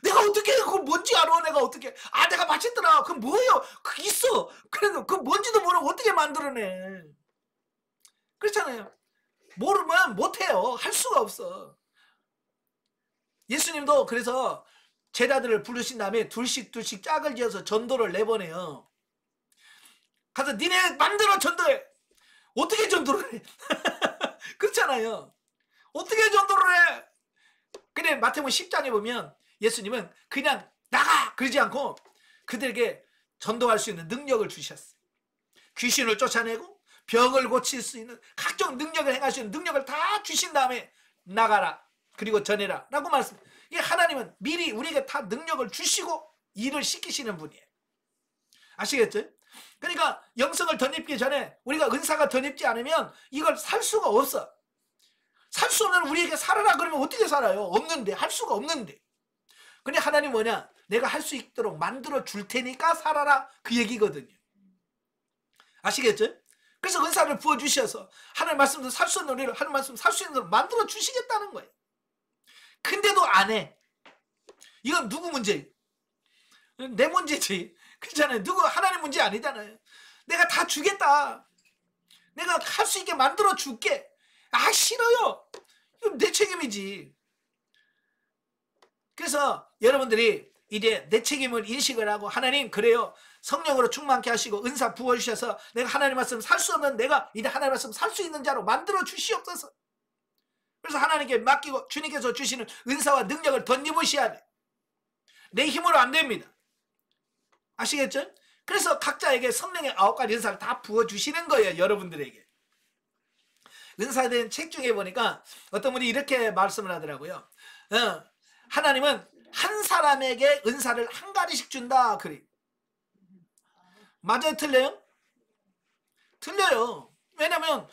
내가 어떻게 그걸 뭔지 알아? 내가 어떻게 내가 맛있더라. 그럼 뭐예요? 그 있어. 그래도 그 뭔지도 모르고 어떻게 만들어내? 그렇잖아요. 모르면 못해요. 할 수가 없어. 예수님도 그래서 제자들을 부르신 다음에 둘씩 짝을 지어서 전도를 내보내요. 가서 니네 만들어 전도해. 어떻게 전도를 해? 그렇잖아요. 어떻게 전도를 해? 근데 마태복음 10장에 보면 예수님은 그냥 나가! 그러지 않고 그들에게 전도할 수 있는 능력을 주셨어요. 귀신을 쫓아내고 병을 고칠 수 있는 각종 능력을 행할 수 있는 능력을 다 주신 다음에 나가라. 그리고 전해라. 라고 말씀해요. 하나님은 미리 우리에게 다 능력을 주시고 일을 시키시는 분이에요. 아시겠죠? 그러니까 영성을 덧입기 전에 우리가 은사가 덧입지 않으면 이걸 살 수가 없어. 살 수 없는 우리에게 살아라 그러면 어떻게 살아요? 없는데. 할 수가 없는데. 근데 하나님 뭐냐? 내가 할 수 있도록 만들어 줄 테니까 살아라. 그 얘기거든요. 아시겠죠? 그래서 은사를 부어주셔서 하나님 말씀도 살 수 없는 우리를 하나님 말씀 살 수 있는 대로 만들어 주시겠다는 거예요. 근데도 안 해. 이건 누구 문제예요? 내 문제지. 그렇잖아요. 누구 하나님 문제 아니잖아요. 내가 다 주겠다. 내가 할 수 있게 만들어 줄게. 싫어요. 이건 내 책임이지. 그래서 여러분들이 이제 내 책임을 인식을 하고 하나님 그래요. 성령으로 충만케 하시고 은사 부어주셔서 내가 하나님 말씀 살 수 없는 내가 이제 하나님 말씀 살 수 있는 자로 만들어 주시옵소서. 그래서 하나님께 맡기고 주님께서 주시는 은사와 능력을 덧입으셔야 돼. 내 힘으로 안 됩니다. 아시겠죠? 그래서 각자에게 성령의 9가지 은사를 다 부어주시는 거예요. 여러분들에게. 은사에 대한 책 중에 보니까 어떤 분이 이렇게 말씀을 하더라고요. 하나님은 한 사람에게 은사를 한 가지씩 준다. 그래. 맞아요? 틀려요? 틀려요. 왜냐면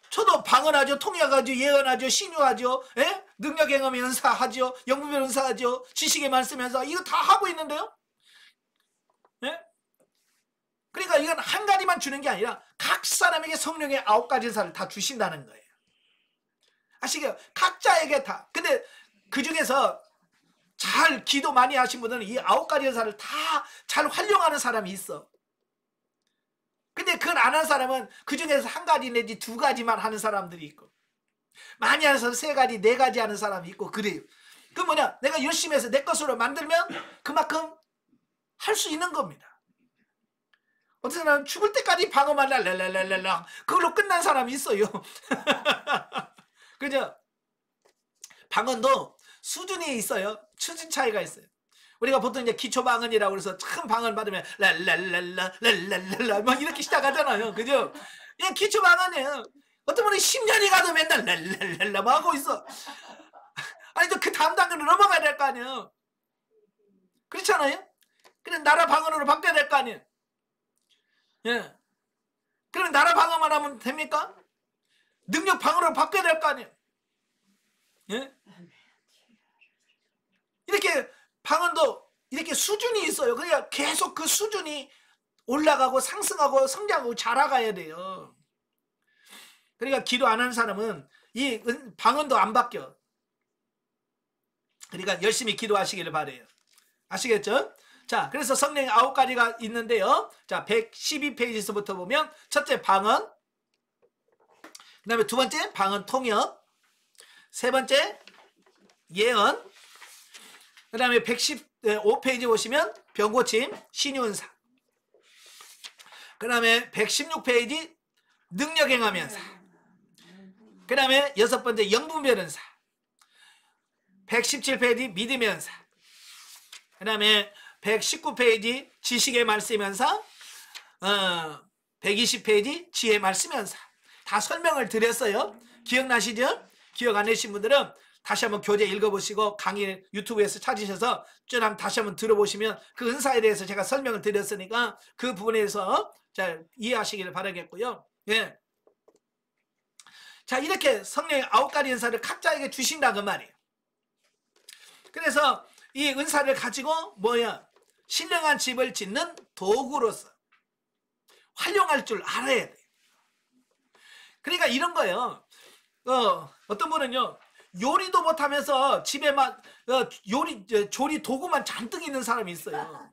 저도 방언하죠. 통역하죠. 예언하죠. 신유하죠. 예? 능력 행함의 은사하죠. 영분별 은사하죠. 지식의 말씀 은사 이거 다 하고 있는데요. 예? 그러니까 이건 한 가지만 주는 게 아니라 각 사람에게 성령의 9가지 은사를 다 주신다는 거예요. 아시겠어요? 각자에게 다. 근데 그 중에서 잘 기도 많이 하신 분들은 이 9가지 은사를 다 잘 활용하는 사람이 있어. 근데 그걸 안 하는 사람은 그 중에서 한 가지 내지 2가지만 하는 사람들이 있고 많이 하는 사람 3가지, 4가지 하는 사람이 있고 그래요. 그 뭐냐? 내가 열심히 해서 내 것으로 만들면 그만큼 할 수 있는 겁니다. 어떤 사람은 죽을 때까지 방어만 랄랄랄랄랄 그걸로 끝난 사람이 있어요. 그죠? 방언도 수준이 있어요. 수준 차이가 있어요. 우리가 보통 이제 기초 방언이라고 그래서 참 방언 받으면 랄랄랄라 랄랄랄라 막 이렇게 시작하잖아요. 그죠? 그냥 기초 방언이에요. 어떤 분이 10년이 가도 맨날 랄랄랄라 막 하고 있어. 아니 또 그 다음 단계로 넘어가야 될 거 아니에요. 그렇잖아요? 그냥 나라 방언으로 바뀌어야 될 거 아니에요. 예. 그럼 나라 방언만 하면 됩니까? 능력 방언으로 바뀌어야 될 거 아니에요. 예? 이렇게 방언도 이렇게 수준이 있어요. 그러니까 계속 그 수준이 올라가고 상승하고 성장하고 자라가야 돼요. 그러니까 기도 안 하는 사람은 이 방언도 안 바뀌어. 그러니까 열심히 기도하시기를 바래요. 아시겠죠? 자, 그래서 성령의 9가지가 있는데요. 자, 112페이지에서부터 보면 첫째 방언, 그 다음에 2번째 방언 통역, 3번째 예언, 그 다음에 115페이지 보시면 병고침, 신유은사, 그 다음에 116페이지 능력행하면서, 그 다음에 6번째 영분별은사, 117페이지 믿음의 은사, 그 다음에 119페이지 지식의 말씀 연사, 120페이지 지혜 말씀 연사. 다 설명을 드렸어요. 기억나시죠? 기억 안 나신 분들은 다시 한번 교재 읽어보시고 강의 유튜브에서 찾으셔서 쭉 다시 한번 들어보시면 그 은사에 대해서 제가 설명을 드렸으니까 그 부분에서 잘 이해하시기를 바라겠고요. 예. 자, 이렇게 성령의 9가지 은사를 각자에게 주신다 그 말이에요. 그래서 이 은사를 가지고 뭐야? 신령한 집을 짓는 도구로서 활용할 줄 알아야 돼. 그러니까 이런 거예요. 어떤 분은요, 요리도 못하면서 집에 막 조리 도구만 잔뜩 있는 사람이 있어요.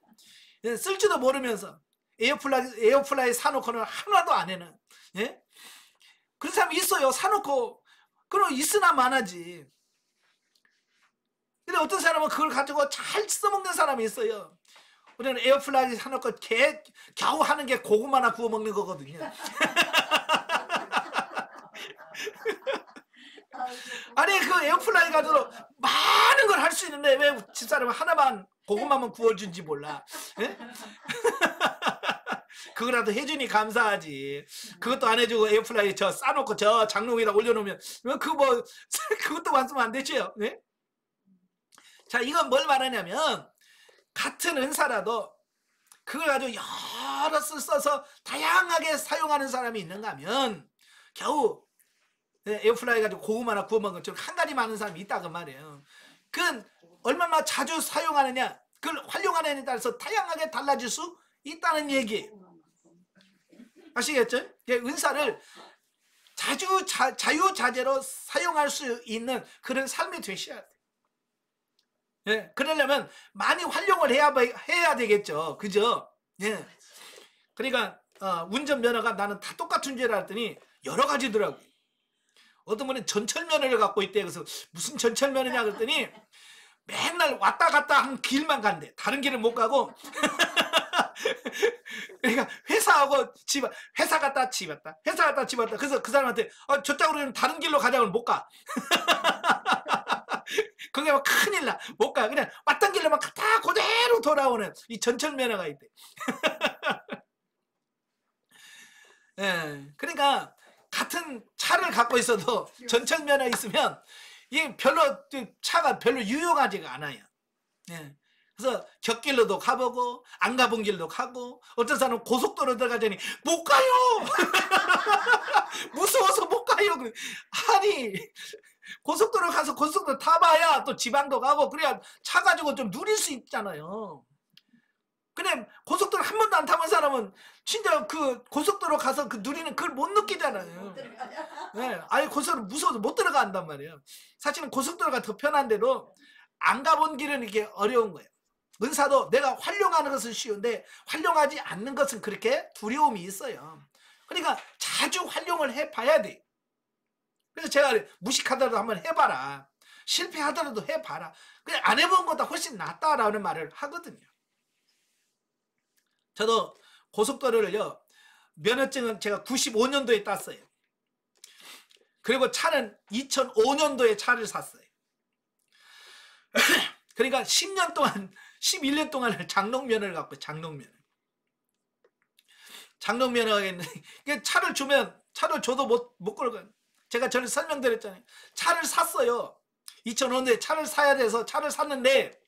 쓸 줄도 모르면서 에어프라이 사놓고는 하나도 안 해는. 예? 그런 사람이 있어요. 사놓고 그럼 있으나 마나지. 근데 어떤 사람은 그걸 가지고 잘 써먹는 사람이 있어요. 우리는 에어프라이 사놓고 겨우 하는 게 고구마나 구워 먹는 거거든요. 아니 그 에어프라이 가지고 많은 걸 할 수 있는데 왜 집사람은 하나만 고구마만 구워준지 몰라. 예? 그거라도 해주니 감사하지. 그것도 안 해주고 에어프라이 저 싸놓고 저 장롱 위에다 올려놓으면 그것도 완성 안 되죠. 네? 자, 이건 뭘 말하냐면 같은 은사라도 그걸 가지고 여러 써서 다양하게 사용하는 사람이 있는가 하면 겨우 에어프라이 가지고 고구마나 구워 먹은 것처럼 한 가지만 하는 사람이 있다고 말이에요. 그건 얼마나 자주 사용하느냐, 그걸 활용하느냐에 따라서 다양하게 달라질 수 있다는 얘기예요. 아시겠죠? 은사를 자유자재로 사용할 수 있는 그런 삶이 되셔야 돼요. 예, 그러려면 많이 활용을 해야 되겠죠. 그죠? 예. 그러니까, 운전면허가 나는 다 똑같은 줄 알았더니 여러 가지더라고요. 어떤 분은 전철면허를 갖고 있대. 그래서 무슨 전철면허냐 그랬더니 맨날 왔다 갔다 한 길만 간대. 다른 길을 못 가고. 그러니까 회사하고 회사 갔다 집 왔다. 회사 갔다 집 왔다. 그래서 그 사람한테 저쪽으로는 다른 길로 가자고는 못 가. 그게 막 큰일 나. 못 가. 그냥 왔던 길로만 갔다 그대로 돌아오는 이 전철면허가 있대. 예, 그러니까 같은 차를 갖고 있어도 전철면허 있으면 이게 차가 별로 유용하지가 않아요. 예. 그래서 곁길로도 가보고 안 가본 길도 가고 어떤 사람은 고속도로 들어가자니 못 가요. 무서워서 못 가요. 아니 고속도로 가서 고속도로 타봐야 또 지방도 가고 그래야 차 가지고 좀 누릴 수 있잖아요. 근데 고속도로 한 번도 안 타본 사람은 진짜 그 고속도로 가서 그 누리는 그걸 못 느끼잖아요. 네, 아예 고속도로 무서워서 못 들어간단 말이에요. 사실은 고속도로가 더 편한데도 안 가본 길은 이게 어려운 거예요. 은사도 내가 활용하는 것은 쉬운데 활용하지 않는 것은 그렇게 두려움이 있어요. 그러니까 자주 활용을 해봐야 돼. 그래서 제가 무식하더라도 한번 해봐라. 실패하더라도 해봐라. 그냥 안 해본 것보다 훨씬 낫다라는 말을 하거든요. 저도 고속도로를요, 면허증은 제가 95년도에 땄어요. 그리고 차는 2005년도에 차를 샀어요. 그러니까 10년 동안, 11년 동안을 장롱면허를 갖고, 장롱면허가 있는데, 차를 주면, 차를 줘도 못 끌어가요. 제가 전에 설명드렸잖아요. 차를 샀어요. 2005년도에 차를 사야 돼서 차를 샀는데,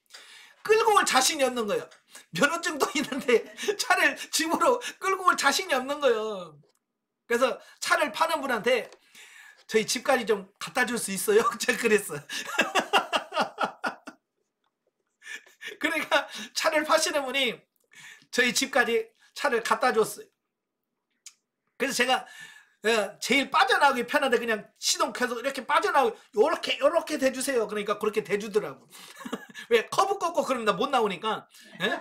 끌고 올 자신이 없는 거예요. 면허증도 있는데 차를 집으로 끌고 올 자신이 없는 거예요. 그래서 차를 파는 분한테 저희 집까지 좀 갖다 줄 수 있어요? 제가 그랬어요. 그러니까 차를 파시는 분이 저희 집까지 차를 갖다 줬어요. 그래서 제가 제일 빠져나오기 편한데 그냥 시동 켜서 이렇게 빠져나오고 요렇게 대주세요. 그러니까 그렇게 대주더라고. 왜 커브 꺾고 그러면 나 못 나오니까. 예?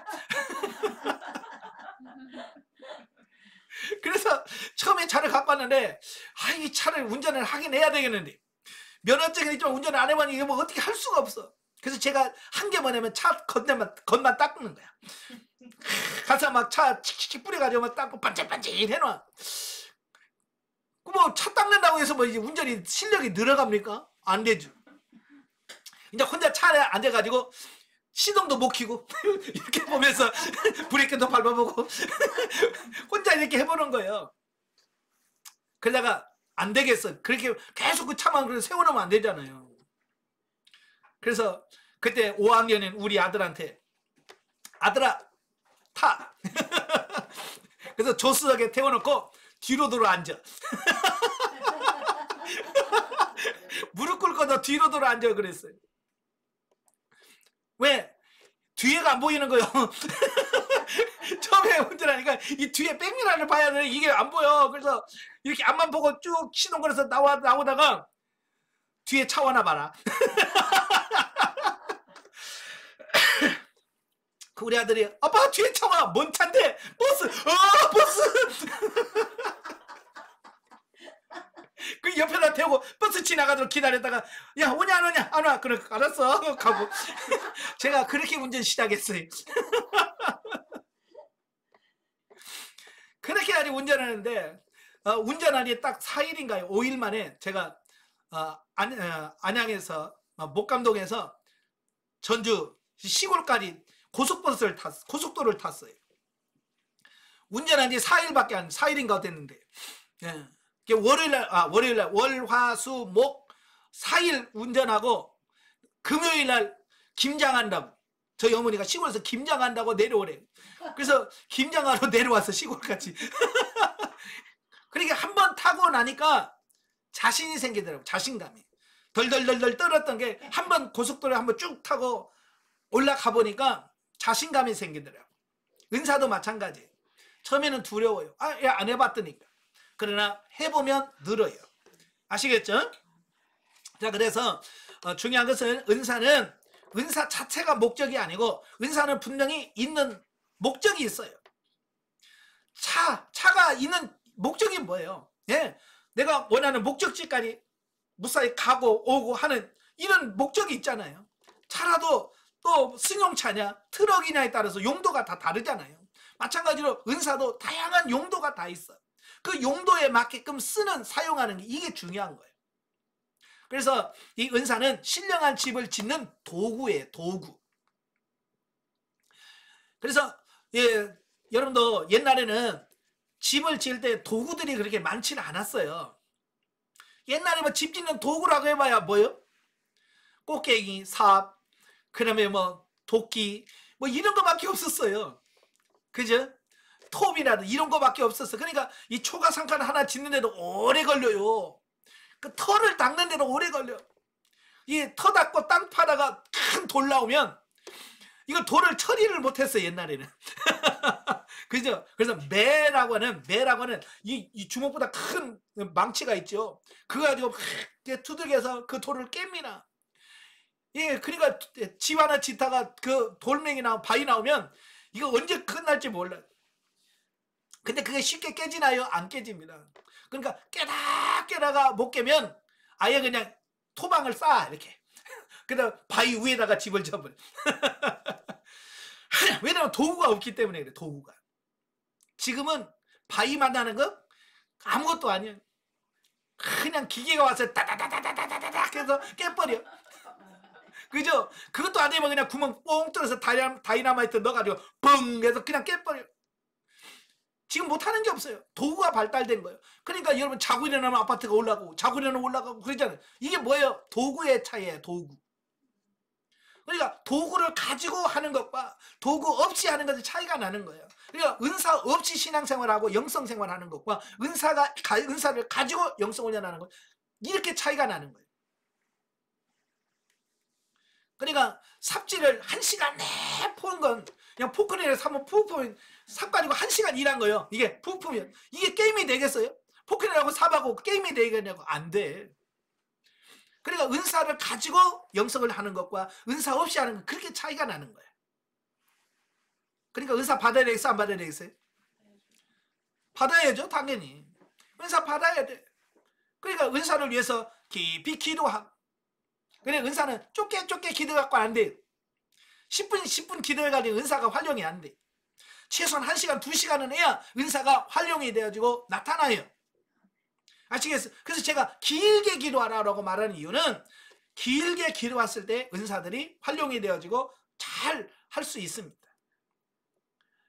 그래서 처음에 차를 갖고 왔는데 이 차를 운전을 하긴 해야 되겠는데 면허증이 있지만 운전을 안 해보니 이게 뭐 어떻게 할 수가 없어. 그래서 제가 한 게 뭐냐면 차 겉만 닦는 거야. 가서 막 차 칙칙 뿌려가지고 막 닦고 반짝반짝 해놔. 뭐 차 닦는다고 해서 뭐 이제 운전이 실력이 늘어갑니까? 안 되죠. 이제 혼자 차에 앉아가지고 시동도 못 켜고 이렇게 보면서 브레이크도 밟아보고 혼자 이렇게 해보는 거예요. 그러다가 안 되겠어. 그렇게 계속 그 차만 세워놓으면 안 되잖아요. 그래서 그때 5학년인 우리 아들한테 아들아 타. 그래서 조수석에 태워놓고 뒤로 돌아 앉아. 무릎 꿇고 너 뒤로 돌아 앉아 그랬어요. 왜? 뒤에가 안 보이는 거예요. 처음에 운전하니까 이 뒤에 백미러를 봐야 돼. 이게 안 보여. 그래서 이렇게 앞만 보고 쭉 시동 걸어서 나오다가 뒤에 차 와나 봐라. 그 우리 아들이 아빠 뒤에 차 와. 뭔 차인데? 버스. 버스. 그 옆에다 대고 버스 지나가도록 기다렸다가 야 오냐 안 오냐 안 와. 그래 알았어 가고 제가 그렇게 운전 시작했어요. 그렇게 아직 운전하는데 운전하니 딱 4일인가요? 5일 만에 제가 안양에서 목감동에서 전주 시골까지 고속도로를 탔어요. 운전한 지 4일인가 됐는데 예. 월요일날 월화수목 4일 운전하고 금요일날 김장한다고 저희 어머니가 시골에서 김장한다고 내려오래. 그래서 김장하러 내려와서 시골까지. 그러니까 한 번 타고 나니까 자신이 생기더라고. 자신감이 덜덜덜덜 떨었던 게 한 번 고속도로에 한번 쭉 타고 올라가 보니까 자신감이 생기더라고. 은사도 마찬가지. 처음에는 두려워요. 안 해봤더니까. 그러나 해보면 늘어요. 아시겠죠? 자, 그래서 중요한 것은 은사 자체가 목적이 아니고 은사는 분명히 있는 목적이 있어요. 차가 있는 목적이 뭐예요? 예, 내가 원하는 목적지까지 무사히 가고 오고 하는 이런 목적이 있잖아요. 차라도 또 승용차냐 트럭이냐에 따라서 용도가 다 다르잖아요. 마찬가지로 은사도 다양한 용도가 다 있어요. 그 용도에 맞게끔 사용하는 게 이게 중요한 거예요. 그래서 이 은사는 신령한 집을 짓는 도구예요. 도구. 그래서 여러분도 옛날에는 집을 지을 때 도구들이 그렇게 많지는 않았어요. 옛날에 뭐 집 짓는 도구라고 해봐야 뭐요? 꽃게기, 삽, 그 다음에 뭐 도끼 뭐 이런 거밖에 없었어요. 그죠? 톱이라든 이런 거밖에 없었어. 그러니까 이 초가상칸 하나 짓는데도 오래 걸려요. 그 터를 닦는데도 오래 걸려. 이 터 닦고 땅 파다가 큰 돌 나오면 이거 돌을 처리를 못했어 옛날에는. 그죠? 그래서 매라고 하는 이 주먹보다 큰 망치가 있죠. 그거 가지고 두들겨서 그 돌을 깹니다. 예, 그러니까 집 하나 짓다가 그 돌멩이나 바위 나오면 이거 언제 끝날지 몰라. 근데 그게 쉽게 깨지나요? 안 깨집니다. 그러니까 깨다가 못 깨면 아예 그냥 토방을 쌓아 이렇게. 그다음 바위 위에다가 집을 접어요. 왜냐면 도구가 없기 때문에 그래. 도구가. 지금은 바위 만나는 거 아무것도 아니야. 그냥 기계가 와서 다다다다다다다다 해서 깨버려. 그죠? 그것도 안 되면 그냥 구멍 뽕 뚫어서 다이나마이트 넣어가지고 뻥 해서 그냥 깨버려. 지금 못하는 게 없어요. 도구가 발달된 거예요. 그러니까 여러분 자고 일어나면 아파트가 올라가고 자고 일어나면 올라가고 그러잖아요. 이게 뭐예요? 도구의 차이예요. 도구. 그러니까 도구를 가지고 하는 것과 도구 없이 하는 것의 차이가 나는 거예요. 그러니까 은사 없이 신앙생활하고 영성생활하는 것과 은사를 가지고 영성훈련하는 것 이렇게 차이가 나는 거예요. 그러니까 삽질을 1시간 내 푸는 건 그냥 포크레인을 사면 푸면 삽 가지고 1시간 일한 거예요. 이게 푸면 이게 게임이 되겠어요? 포크레인하고 삽하고 게임이 되겠냐고 안 돼. 그러니까 은사를 가지고 영성을 하는 것과 은사 없이 하는 건 그렇게 차이가 나는 거예요. 그러니까 은사 받아야 되겠어? 안 받아야 되겠어요? 받아야죠. 당연히. 은사 받아야 돼. 그러니까 은사를 위해서 깊이 기도하고 그러니까 은사는 좁게 기도해갖고 안 돼. 10분 기도해가지고 은사가 활용이 안 돼. 최소한 1시간, 2시간은 해야 은사가 활용이 되어지고 나타나요. 아시겠어요? 그래서 제가 길게 기도하라고 말하는 이유는 길게 기도했을 때 은사들이 활용이 되어지고 잘 할 수 있습니다.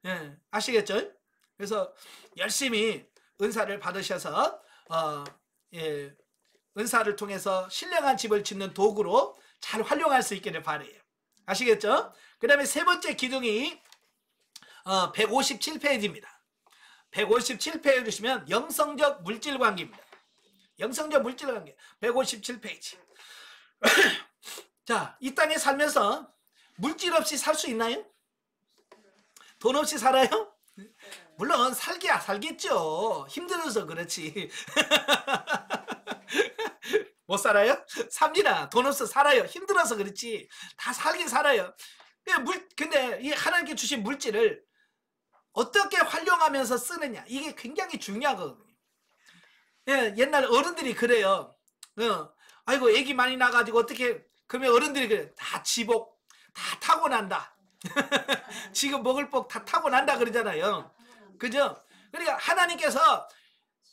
예, 아시겠죠? 그래서 열심히 은사를 받으셔서 은사를 통해서 신령한 집을 짓는 도구로 잘 활용할 수 있기를 바라요. 아시겠죠? 그 다음에 세 번째 기둥이 157페이지입니다. 157페이지 보시면 영성적 물질관계입니다. 영성적 물질관계 157페이지. 자, 이 땅에 살면서 물질 없이 살 수 있나요? 돈 없이 살아요? 물론 살기야 살겠죠. 힘들어서 그렇지. 못 살아요? 삽니다. 돈 없어 살아요. 힘들어서 그렇지. 다 살긴 살아요. 근데 이 하나님께 주신 물질을 어떻게 활용하면서 쓰느냐, 이게 굉장히 중요하거든요. 예, 옛날 어른들이 그래요. 아이고 애기 많이 나가지고 어떻게, 그러면 어른들이 그래, 다 지복 다 타고 난다. 지금 먹을 복 다 타고 난다 그러잖아요. 그죠? 그러니까 하나님께서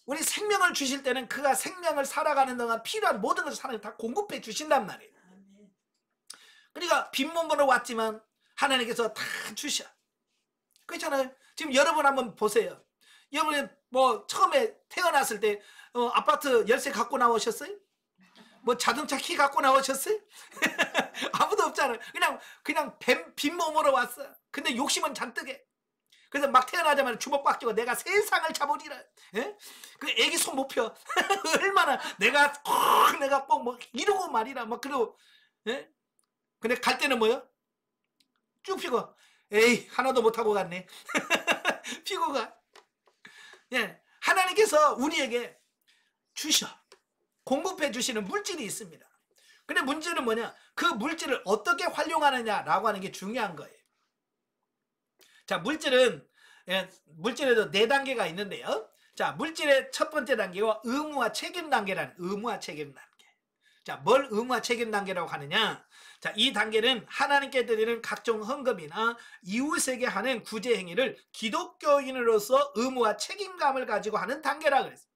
우리 생명을 주실 때는 그가 생명을 살아가는 동안 필요한 모든 것을 하나님 다 공급해 주신단 말이에요. 그러니까 빈몸으로 왔지만 하나님께서 다 주셔. 그렇잖아요. 지금 여러분 한번 보세요. 여러분이 뭐 처음에 태어났을 때 아파트 열쇠 갖고 나오셨어요? 뭐 자동차 키 갖고 나오셨어요? 아무도 없잖아요. 그냥 빈몸으로 왔어요. 근데 욕심은 잔뜩 해. 그래서 막 태어나자마자 주먹 쥐고 내가 세상을 잡으리라. 예? 그 애기 손 못 펴. 얼마나 내가 꼭 뭐 이러고 말이라 막 그러고. 예? 근데 갈 때는 뭐요? 쭉 피고. 에이, 하나도 못 하고 갔네. 피고 가. 예. 하나님께서 우리에게 주셔. 공급해 주시는 물질이 있습니다. 근데 문제는 뭐냐? 그 물질을 어떻게 활용하느냐라고 하는 게 중요한 거예요. 자, 물질에도 4단계가 있는데요. 자, 물질의 첫 번째 단계와 의무와 책임 단계라는, 의무와 책임 단계. 자, 뭘 의무와 책임 단계라고 하느냐? 자, 이 단계는 하나님께 드리는 각종 헌금이나 이웃에게 하는 구제 행위를 기독교인으로서 의무와 책임감을 가지고 하는 단계라 그랬어요.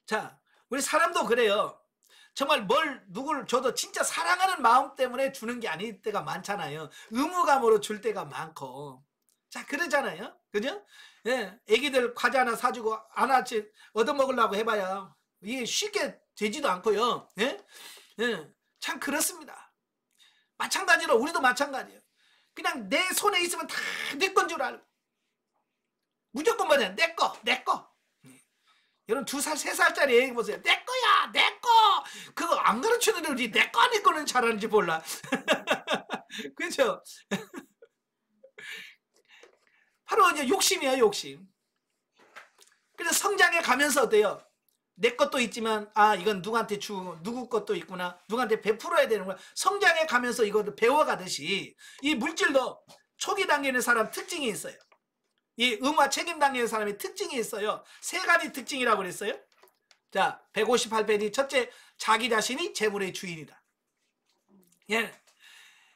자, 우리 사람도 그래요. 정말 누구를 줘도 진짜 사랑하는 마음 때문에 주는 게 아닐 때가 많잖아요. 의무감으로 줄 때가 많고. 자, 그러잖아요. 그죠? 예, 애기들 과자 하나 사주고 하나씩 얻어먹으려고 해봐야 이게 쉽게 되지도 않고요. 예? 예, 참 그렇습니다. 마찬가지로 우리도 마찬가지예요. 그냥 내 손에 있으면 다 내 건 줄 알고. 무조건 뭐냐? 내 거. 여러분 2살, 3살짜리 애기 보세요. 내 거야, 내 거. 그거 안 가르치는 애들이 내 거 아닌 거는 잘하는지 몰라. 그렇죠? 바로 이제 욕심이야, 욕심. 그래서 성장해 가면서 어때요? 내 것도 있지만 이건 누구한테 누구 것도 있구나. 누구한테 베풀어야 되는구나. 성장해 가면서 이것도 배워가듯이 이 물질도 초기 단계는 사람 특징이 있어요. 이 의무와 책임 단계의 사람의 특징이 있어요. 3가지 특징이라고 그랬어요. 자, 158페이지 첫째, 자기 자신이 재물의 주인이다. 예,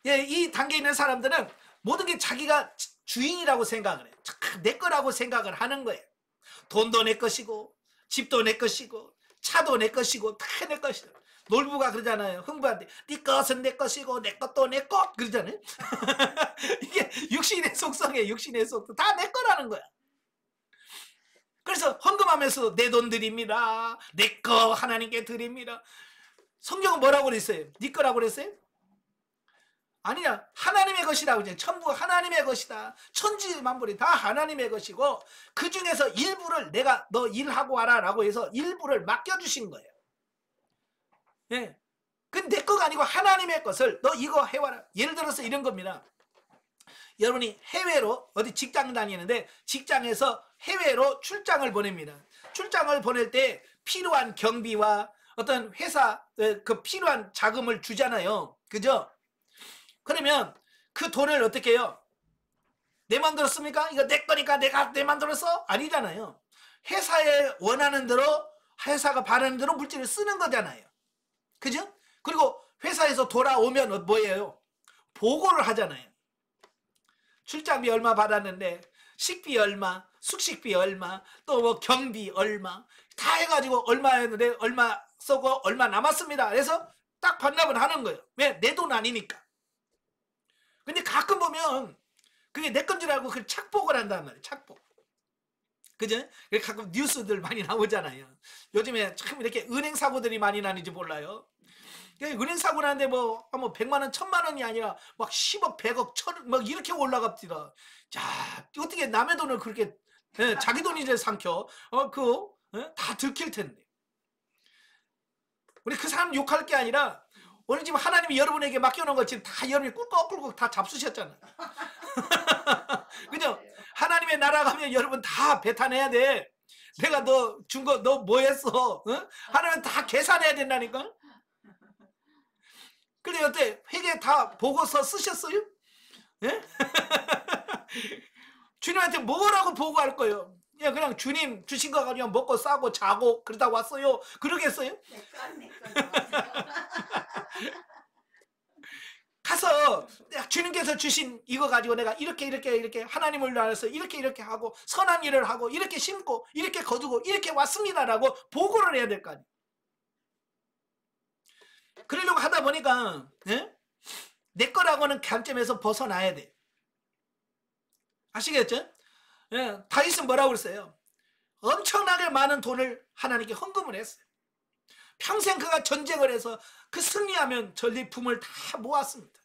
이 단계에 있는 사람들은 모든 게 자기가 주인이라고 생각을 해요. 내 거라고 생각을 하는 거예요. 돈도 내 것이고 집도 내 것이고 차도 내 것이고 다 내 것이고. 놀부가 그러잖아요. 흥부한테 네 것은 내 것이고 내 것도 내 것 그러잖아요. 이게 육신의 속성이에요. 육신의 속성. 다 내 거라는 거야. 그래서 헌금하면서도 내 돈 드립니다. 내 거 하나님께 드립니다. 성경은 뭐라고 그랬어요? 네 거라고 그랬어요? 아니야. 하나님의 것이라고 이제 천부가 하나님의 것이다. 천지 만물이 다 하나님의 것이고 그 중에서 일부를 내가 너 일하고 와라라고 해서 일부를 맡겨주신 거예요. 예. 그건 내 거가 아니고 하나님의 것을 너 이거 해와라. 예를 들어서 이런 겁니다. 여러분이 해외로 어디 직장 다니는데 직장에서 해외로 출장을 보냅니다. 출장을 보낼 때 필요한 경비와 어떤 회사 그 필요한 자금을 주잖아요. 그죠? 그러면 그 돈을 어떻게 해요? 내 맘대로 씁니까? 이거 내 거니까 내가 내 맘대로 써? 아니잖아요. 회사에 원하는 대로 회사가 바라는 대로 물질을 쓰는 거잖아요. 그죠? 그리고 회사에서 돌아오면 뭐예요? 보고를 하잖아요. 출장비 얼마 받았는데 식비 얼마, 숙식비 얼마, 또 뭐 경비 얼마 다 해가지고 얼마였는데 얼마 쓰고 얼마 남았습니다. 그래서 딱 반납을 하는 거예요. 왜? 내 돈 아니니까. 근데 가끔 보면 그게 내 건 줄 알고 그 착복을 한단 말이에요. 착복. 그죠? 가끔 뉴스들 많이 나오잖아요. 요즘에 참 이렇게 은행 사고들이 많이 나는지 몰라요. 은행 사고 나는데 뭐 100만 원, 1000만 원이 아니라 막 10억, 100억, 1000억 막 이렇게 올라갑니다. 자, 어떻게 남의 돈을 그렇게 자기 돈이제 삼켜? 다 들킬 텐데. 우리 그 사람 욕할 게 아니라 오늘 지금 하나님이 여러분에게 맡겨놓은 것 지금 다 여러분이 꿀꺽꿀꺽 다 잡수셨잖아요. 그죠? 하나님의 나라 가면 여러분 다 배탄해야 돼. 내가 너 준 거 너 뭐 했어? 어? 하나님 다 계산해야 된다니까. 근데 어때? 회계 다 보고서 쓰셨어요? 예? 주님한테 뭐라고 보고할 거예요? 그냥 주님 주신 거 그냥 먹고 싸고 자고 그러다 왔어요. 그러겠어요? 가서 주님께서 주신 이거 가지고 내가 이렇게 하나님을 위해서 이렇게 하고 선한 일을 하고 이렇게 심고 이렇게 거두고 이렇게 왔습니다라고 보고를 해야 될 거 아니에요. 그러려고 하다 보니까 내 거라고는 감점에서 벗어나야 돼. 아시겠죠? 다윗은 뭐라고 그랬어요? 엄청나게 많은 돈을 하나님께 헌금을 했어요. 평생 그가 전쟁을 해서 그 승리하면 전리품을 다 모았습니다.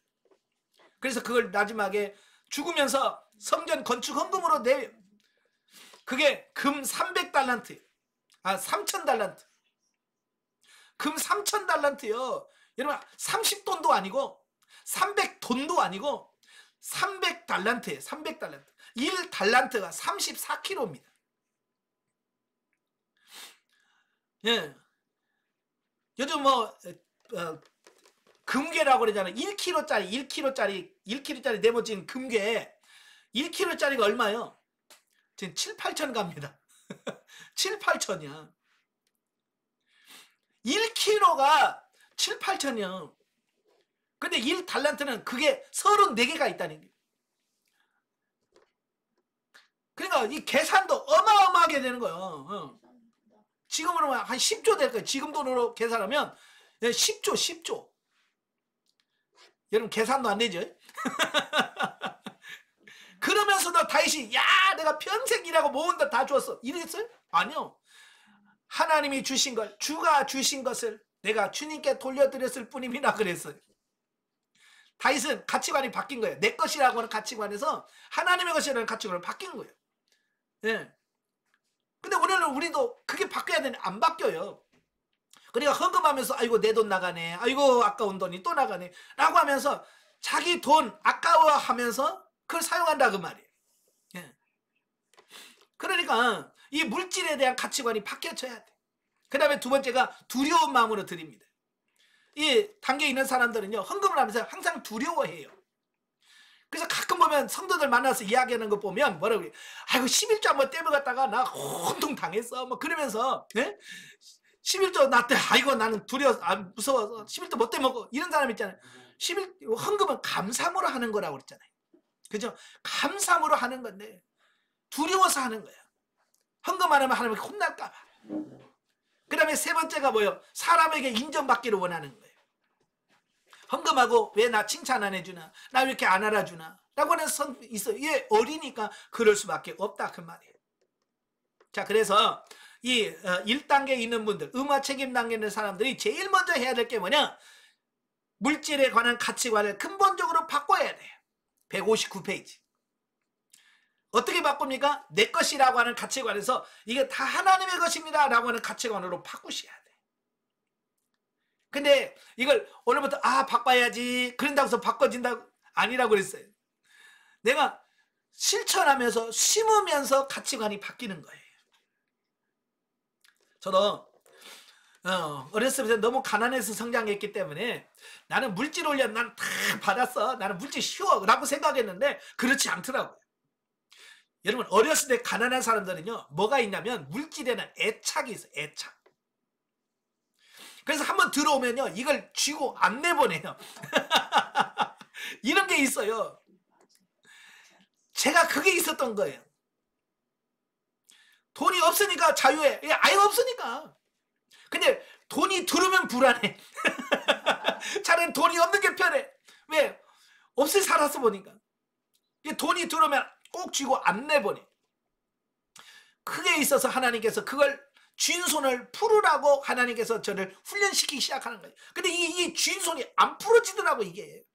그래서 그걸 마지막에 죽으면서 성전 건축 헌금으로 내요. 그게 금 300달란트, 3,000달란트. 금 3,000달란트요. 여러분 30돈도 아니고 300돈도 아니고 300달란트예요. 300달란트. 1달란트가 34kg입니다. 예. 요즘 뭐 금괴라고 그러잖아요. 1kg짜리 네모진 금괴 1kg짜리가 얼마예요? 지금 7, 8천 갑니다. 7, 8천이야. 1kg가 7, 8천이요. 근데 1달란트는 그게 34개가 있다는 게. 그러니까 이 계산도 어마어마하게 되는 거예요. 지금으로 한 10조 될 거예요. 지금 돈으로 계산하면 10조. 여러분 계산도 안 되죠? 그러면서도 다윗이 야 내가 평생 일하고 모은 것 다 줬어. 이랬어요? 아니요. 하나님이 주신 걸 주가 주신 것을 내가 주님께 돌려드렸을 뿐입니다. 그랬어요. 다윗은 가치관이 바뀐 거예요. 내 것이라고 하는 가치관에서 하나님의 것이라는 가치관으로 바뀐 거예요. 예. 근데 오늘은 우리도 그게 바뀌어야 되는데 안 바뀌어요. 그러니까 헌금하면서 아이고 내 돈 나가네, 아이고 아까운 돈이 또 나가네 라고 하면서 자기 돈 아까워하면서 그걸 사용한다 그 말이에요. 예. 그러니까 이 물질에 대한 가치관이 바뀌어져야 돼. 그 다음에 두 번째가 두려운 마음으로 드립니다. 이 단계에 있는 사람들은요 헌금을 하면서 항상 두려워해요. 그래서 가끔 보면 성도들 만나서 이야기하는 거 보면 뭐라고 그래? 아이고 11조 한번 떼먹었다가 나 혼통 당했어 뭐 그러면서 11조 나 때 아이고 나는 무서워서 11조 못 떼먹어 이런 사람 있잖아요. 헌금은 감사함으로 하는 거라고 그랬잖아요. 그죠? 감사함으로 하는 건데 두려워서 하는 거야. 헌금 안 하면 하나님께 혼날까 봐. 그 다음에 세 번째가 뭐예요? 사람에게 인정받기를 원하는 거예요. 헌금하고 왜 나 칭찬 안 해주나? 나 왜 이렇게 안 알아주나? 라고 하는 성 있어요. 얘 어리니까 그럴 수밖에 없다 그 말이에요. 자, 그래서 이 1단계에 있는 분들, 의무 책임 단계에 있는 사람들이 제일 먼저 해야 될 게 뭐냐? 물질에 관한 가치관을 근본적으로 바꿔야 돼요. 159페이지. 어떻게 바꿉니까? 내 것이라고 하는 가치관에서 이게 다 하나님의 것입니다 라고 하는 가치관으로 바꾸셔야 돼. 근데 이걸 오늘부터 바꿔야지 그런다고 해서 바꿔진다고 아니라고 그랬어요. 내가 실천하면서 심으면서 가치관이 바뀌는 거예요. 저도 어렸을 때 너무 가난해서 성장했기 때문에 나는 물질 올려 난 다 받았어. 나는 물질 쉬워 라고 생각했는데 그렇지 않더라고요. 여러분 어렸을 때 가난한 사람들은요 뭐가 있냐면 물질에는 애착이 있어요. 애착. 그래서 한번 들어오면요 이걸 쥐고 안 내보내요. 이런 게 있어요. 제가 그게 있었던 거예요. 돈이 없으니까 자유해. 아예 없으니까. 근데 돈이 들어오면 불안해. 차라리 돈이 없는 게 편해. 왜? 없이 살았어 보니까. 돈이 들어오면 꼭 쥐고 안 내보내. 그게 있어서 하나님께서 그걸 쥔 손을 풀으라고 하나님께서 저를 훈련시키기 시작하는 거예요. 근데 이 쥔 손이 안 풀어지더라고 이게.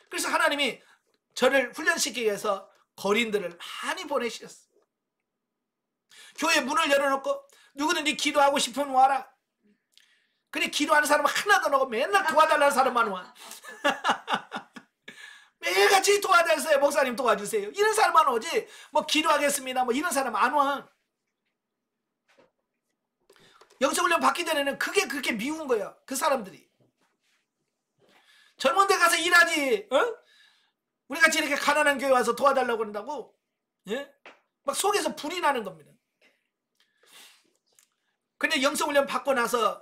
그래서 하나님이 저를 훈련시키기 위해서 거린들을 많이 보내셨어요. 교회 문을 열어놓고 누구든지 기도하고 싶으면 와라. 근데 기도하는 사람은 하나도 안 오고 맨날 도와달라는 사람만 와. 매일같이 도와주세요. 목사님 도와주세요. 이런 사람만 오지. 뭐 기도하겠습니다. 뭐 이런 사람 안 와. 영성훈련 받기 전에는 그게 그렇게 미운 거야. 그 사람들이. 젊은 데 가서 일하지. 어? 우리같이 이렇게 가난한 교회 와서 도와달라고 그런다고. 예? 막 속에서 불이 나는 겁니다. 근데 영성훈련 받고 나서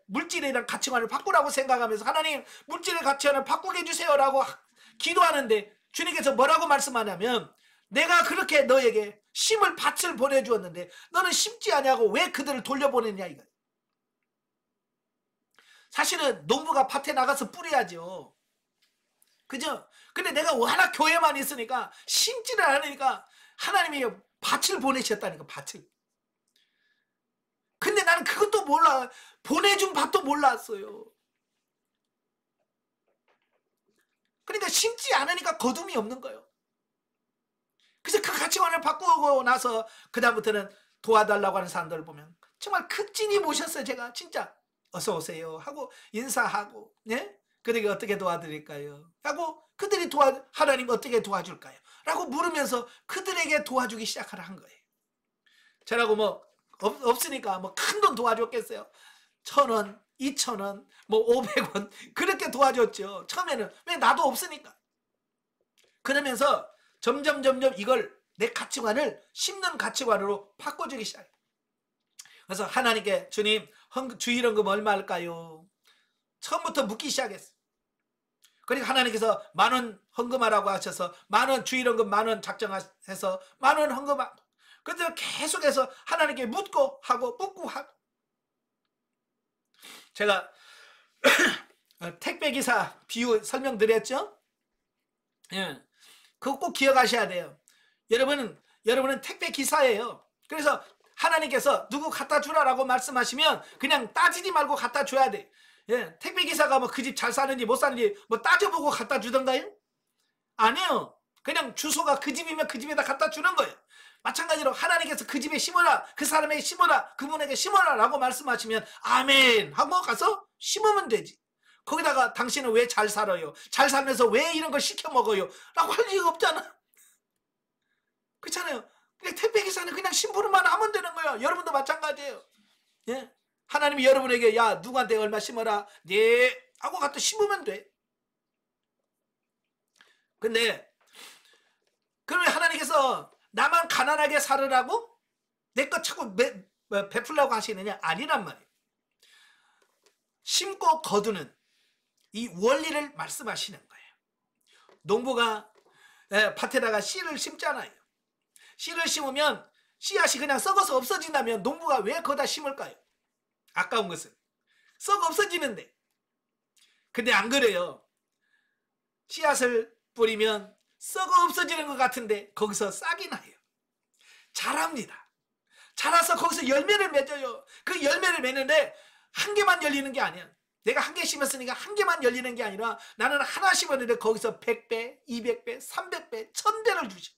물질이란 가치관을 바꾸라고 생각하면서 하나님 물질의 가치관을 바꾸게 해주세요라고 기도하는데 주님께서 뭐라고 말씀하냐면 내가 그렇게 너에게 심을 밭을 보내주었는데 너는 심지 않냐고 왜 그들을 돌려보냈냐 이거. 사실은 농부가 밭에 나가서 뿌려야죠. 그죠? 근데 내가 워낙 교회만 있으니까 심지를 않으니까 하나님이 밭을 보내셨다니까 밭을. 근데 나는 그것도 몰라. 보내준 밭도 몰랐어요. 그러니까 심지 않으니까 거둠이 없는 거예요. 그래서 그 가치관을 바꾸고 나서 그 다음부터는 도와달라고 하는 사람들을 보면 정말 극진히 모셨어요. 제가 진짜 어서 오세요 하고 인사하고 예? 그들에게 어떻게 도와드릴까요? 하고 그들이 하나님 어떻게 도와줄까요? 라고 물으면서 그들에게 도와주기 시작하라 한 거예요. 저라고 뭐 없으니까 뭐 큰 돈 도와줬겠어요. 1,000원, 2,000원, 뭐 500원 그렇게 도와줬죠. 처음에는 왜 나도 없으니까. 그러면서 점점 이걸 내 가치관을 심는 가치관으로 바꿔주기 시작해요. 그래서 하나님께 주님 주일헌금 얼마 할까요? 처음부터 묻기 시작했어요. 그러니까 하나님께서 10,000원 헌금하라고 하셔서 10,000원 주일헌금 10,000원 작정해서 10,000원 헌금하고 그래서 계속해서 하나님께 묻고 하고 제가 택배기사 비유 설명드렸죠? 예. 그거 꼭 기억하셔야 돼요. 여러분은 택배기사예요. 그래서 하나님께서 누구 갖다 주라라고 말씀하시면 그냥 따지지 말고 갖다 줘야 돼. 예. 택배기사가 뭐 그 집 잘 사는지 못 사는지 뭐 따져보고 갖다 주던가요? 아니요. 그냥 주소가 그 집이면 그 집에다 갖다 주는 거예요. 마찬가지로 하나님께서 그 집에 심어라, 그 사람에게 심어라, 그분에게 심어라 라고 말씀하시면 아멘 하고 가서 심으면 되지. 거기다가 당신은 왜 잘 살아요? 잘 살면서 왜 이런 걸 시켜 먹어요? 라고 할 리가 없잖아. 그렇잖아요. 그냥 택배기사는 그냥 심부름만 하면 되는 거예요. 여러분도 마찬가지예요. 예? 하나님이 여러분에게 야 누구한테 얼마 심어라 네 하고 갖다 심으면 돼. 근데 그러면 하나님께서 나만 가난하게 살으라고 내 것 자꾸 베풀라고 하시느냐? 아니란 말이에요. 심고 거두는 이 원리를 말씀하시는 거예요. 농부가 밭에다가 씨를 심잖아요. 씨를 심으면 씨앗이 그냥 썩어서 없어진다면 농부가 왜 거기다 심을까요? 아까운 것은 썩어 없어지는데. 근데 안 그래요. 씨앗을 뿌리면 썩어 없어지는 것 같은데 거기서 싹이 나요. 자랍니다. 자라서 거기서 열매를 맺어요. 그 열매를 맺는데 한 개만 열리는 게 아니야. 내가 한 개 심었으니까 한 개만 열리는 게 아니라 나는 하나 심었는데 거기서 100배, 200배, 300배, 1000배를 주셔.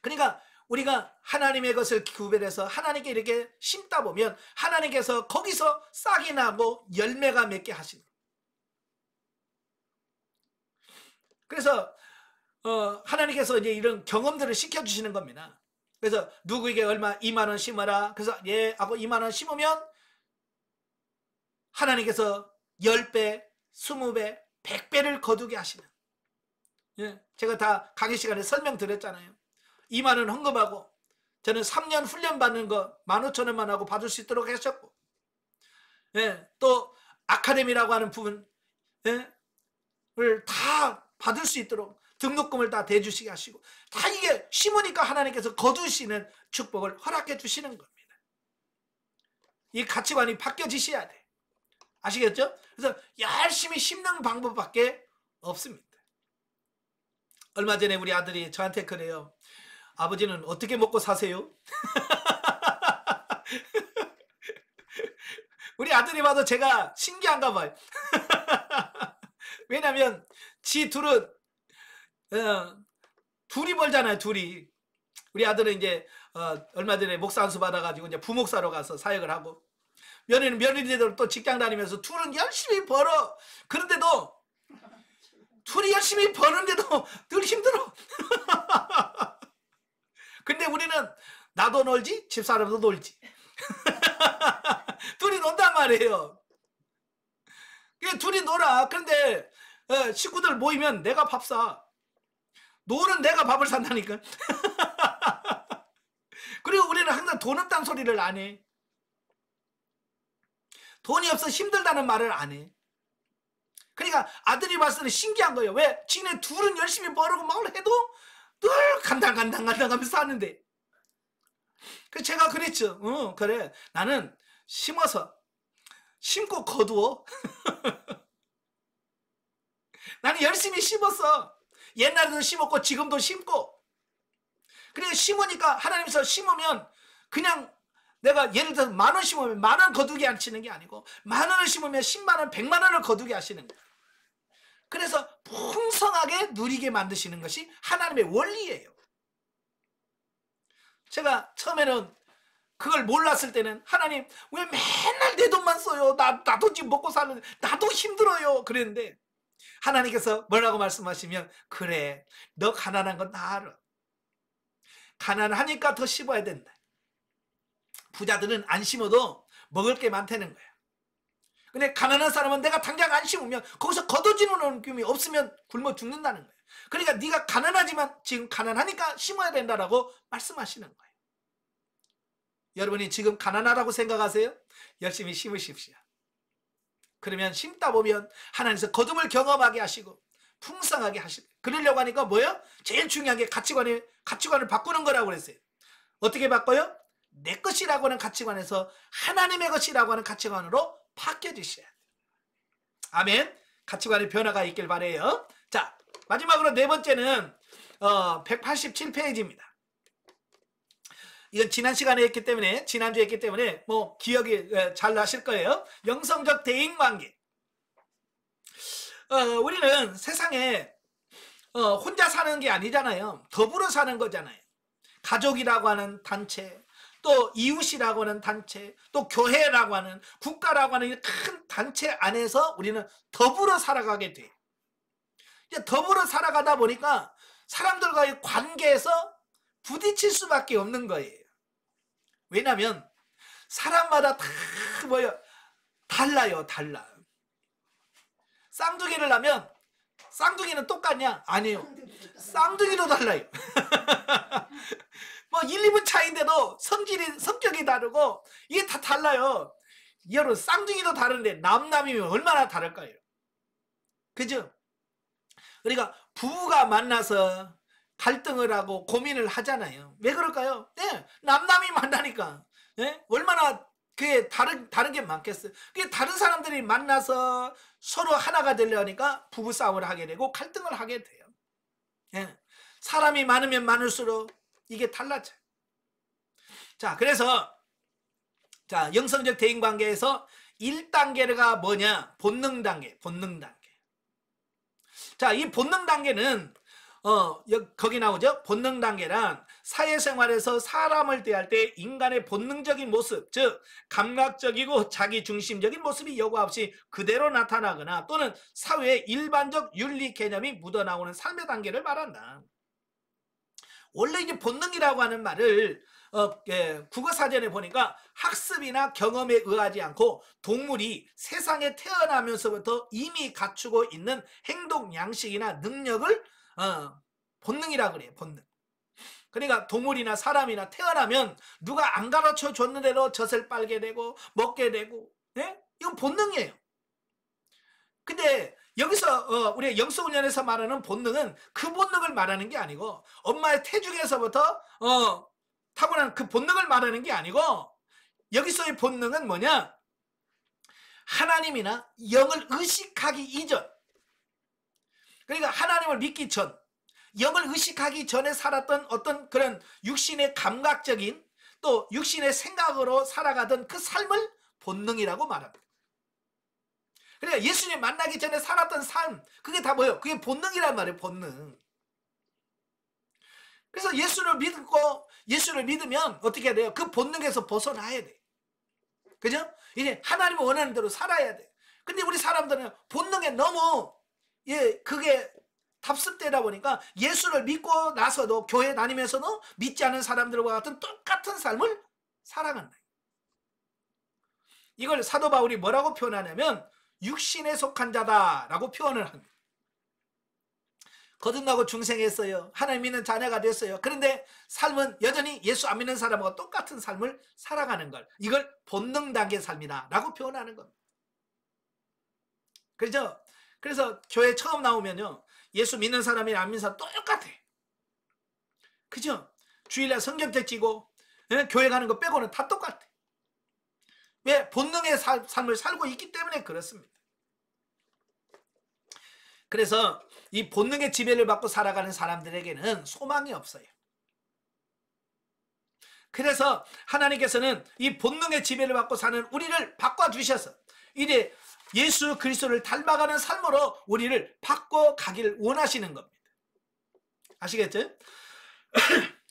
그러니까 우리가 하나님의 것을 구별해서 하나님께 이렇게 심다 보면 하나님께서 거기서 싹이 나고 열매가 맺게 하시는 거예요. 그래서 하나님께서 이제 이런 경험들을 시켜주시는 겁니다. 그래서 누구에게 얼마 20,000원 심어라. 그래서 예 하고 20,000원 심으면 하나님께서 10배, 20배, 100배를 거두게 하시는. 예, 제가 다 강의 시간에 설명드렸잖아요. 20,000원 헌금하고 저는 3년 훈련 받는 거 15,000원만 하고 받을 수 있도록 하셨고, 예, 또 아카데미라고 하는 부분을 다 받을 수 있도록 등록금을 다 대주시게 하시고, 다 이게 심으니까 하나님께서 거두시는 축복을 허락해 주시는 겁니다. 이 가치관이 바뀌어지셔야 돼. 아시겠죠? 그래서 열심히 심는 방법밖에 없습니다. 얼마 전에 우리 아들이 저한테 그래요. 아버지는 어떻게 먹고 사세요? 우리 아들이 봐도 제가 신기한가 봐요. 왜냐면 지 둘은 둘이 벌잖아요. 둘이. 우리 아들은 이제 얼마 전에 목사 안수 받아가지고 이제 부목사로 가서 사역을 하고, 며느리는 며느리대로 또 직장 다니면서 둘은 열심히 벌어. 그런데도 둘이 열심히 버는데도 늘 힘들어. 근데 우리는 나도 놀지 집사람도 놀지. 둘이 논단 말이에요. 둘이 놀아. 그런데 식구들 모이면 내가 밥 사. 노는 내가 밥을 산다니까. 그리고 우리는 항상 돈 없다는 소리를 안 해. 돈이 없어 힘들다는 말을 안 해. 그러니까 아들이 봤을 때 신기한 거예요. 왜? 지네 둘은 열심히 벌고 막 해도 늘 간당간당 하면서 사는데. 그래서 제가 그랬죠. 그래. 나는 심어서 심고 거두어. 나는 열심히 심었어. 옛날에도 심었고 지금도 심고. 그래 심으니까 하나님께서 심으면 그냥 내가 예를 들어서 10,000원 심으면 10,000원 거두게 하시는 게 아니고 10,000원을 심으면 100,000원, 100,000원을 거두게 하시는 거예요. 그래서 풍성하게 누리게 만드시는 것이 하나님의 원리예요. 제가 처음에는 그걸 몰랐을 때는 하나님 왜 맨날 내 돈만 써요? 나도 지금 먹고 사는데 나도 힘들어요. 그랬는데 하나님께서 뭐라고 말씀하시면 그래 너 가난한 건 다 알아. 가난하니까 더 심어야 된다. 부자들은 안 심어도 먹을 게 많다는 거야. 근데 가난한 사람은 내가 당장 안 심으면 거기서 거둬지는 느낌이 없으면 굶어 죽는다는 거예요. 그러니까 네가 가난하지만 지금 가난하니까 심어야 된다라고 말씀하시는 거예요. 여러분이 지금 가난하다고 생각하세요? 열심히 심으십시오. 그러면 심다 보면 하나님께서 거둠을 경험하게 하시고 풍성하게 하시고 그러려고 하니까 뭐예요? 제일 중요한 게 가치관을 바꾸는 거라고 그랬어요. 어떻게 바꿔요? 내 것이라고 하는 가치관에서 하나님의 것이라고 하는 가치관으로 바뀌어주셔야 돼요. 아멘. 가치관의 변화가 있길 바라요. 자, 마지막으로 네 번째는 187페이지입니다. 이건 지난 시간에 했기 때문에 지난주에 했기 때문에 뭐 기억이 잘 나실 거예요. 영성적 대인관계. 우리는 세상에 혼자 사는 게 아니잖아요. 더불어 사는 거잖아요. 가족이라고 하는 단체, 또 이웃이라고 하는 단체, 또 교회라고 하는 국가라고 하는 큰 단체 안에서 우리는 더불어 살아가게 돼요. 이제 더불어 살아가다 보니까 사람들과의 관계에서 부딪힐 수밖에 없는 거예요. 왜냐하면 사람마다 다 달라요. 달라. 쌍둥이를 하면 쌍둥이는 똑같냐? 아니에요. 쌍둥이도 달라요. 뭐 1, 2분 차이인데도 성격이 다르고 이게 다 달라요. 여러분 쌍둥이도 다른데 남남이면 얼마나 다를까요? 그죠? 그러니까 부부가 만나서 갈등을 하고 고민을 하잖아요. 왜 그럴까요? 네, 남남이 만나니까. 네? 얼마나 그게 다른 게 많겠어요. 그게 다른 사람들이 만나서 서로 하나가 되려니까 부부싸움을 하게 되고 갈등을 하게 돼요. 네. 사람이 많으면 많을수록 이게 달라져요. 자, 그래서 자, 영성적 대인관계에서 1단계가 뭐냐? 본능 단계. 자, 이 본능 단계는 거기 나오죠? 본능 단계란 사회생활에서 사람을 대할 때 인간의 본능적인 모습, 즉 감각적이고 자기중심적인 모습이 여과 없이 그대로 나타나거나 또는 사회의 일반적 윤리 개념이 묻어나오는 삶의 단계를 말한다. 원래 이제 본능이라고 하는 말을 국어사전에 보니까 학습이나 경험에 의하지 않고 동물이 세상에 태어나면서부터 이미 갖추고 있는 행동 양식이나 능력을 본능이라 그래요. 본능. 그러니까 동물이나 사람이나 태어나면 누가 안 가르쳐 줬는 대로 젖을 빨게 되고 먹게 되고, 네? 이건 본능이에요. 근데 여기서 우리 영성훈련에서 말하는 본능은 그 본능을 말하는 게 아니고 엄마의 태중에서부터 타고난 그 본능을 말하는 게 아니고 여기서의 본능은 뭐냐? 하나님이나 영을 의식하기 이전, 그러니까 하나님을 믿기 전, 영을 의식하기 전에 살았던 어떤 그런 육신의 감각적인 또 육신의 생각으로 살아가던 그 삶을 본능이라고 말합니다. 그러니까 예수님 만나기 전에 살았던 삶, 그게 다 뭐예요? 그게 본능이란 말이에요. 본능. 그래서 예수를 믿고 예수를 믿으면 어떻게 해야 돼요? 그 본능에서 벗어나야 돼. 그죠? 이제 하나님이 원하는 대로 살아야 돼. 근데 우리 사람들은 본능에 너무 그게 답습되다 보니까 예수를 믿고 나서도 교회 다니면서도 믿지 않은 사람들과 같은 똑같은 삶을 살아간다. 이걸 사도 바울이 뭐라고 표현하냐면 육신에 속한 자다라고 표현을 합니다. 거듭나고 중생했어요. 하나님 믿는 자녀가 됐어요. 그런데 삶은 여전히 예수 안 믿는 사람과 똑같은 삶을 살아가는 걸, 이걸 본능 단계의 삶이다 라고 표현하는 겁니다. 그렇죠? 그래서 교회 처음 나오면요, 예수 믿는 사람이랑 안 믿는 사람 똑같아. 그죠? 주일날 성경책 지고 교회 가는 거 빼고는 다 똑같아. 왜? 본능의 삶을 살고 있기 때문에 그렇습니다. 그래서 이 본능의 지배를 받고 살아가는 사람들에게는 소망이 없어요. 그래서 하나님께서는 이 본능의 지배를 받고 사는 우리를 바꿔주셔서 이제 예수 그리스도를 닮아가는 삶으로 우리를 바꿔가길 원하시는 겁니다. 아시겠죠?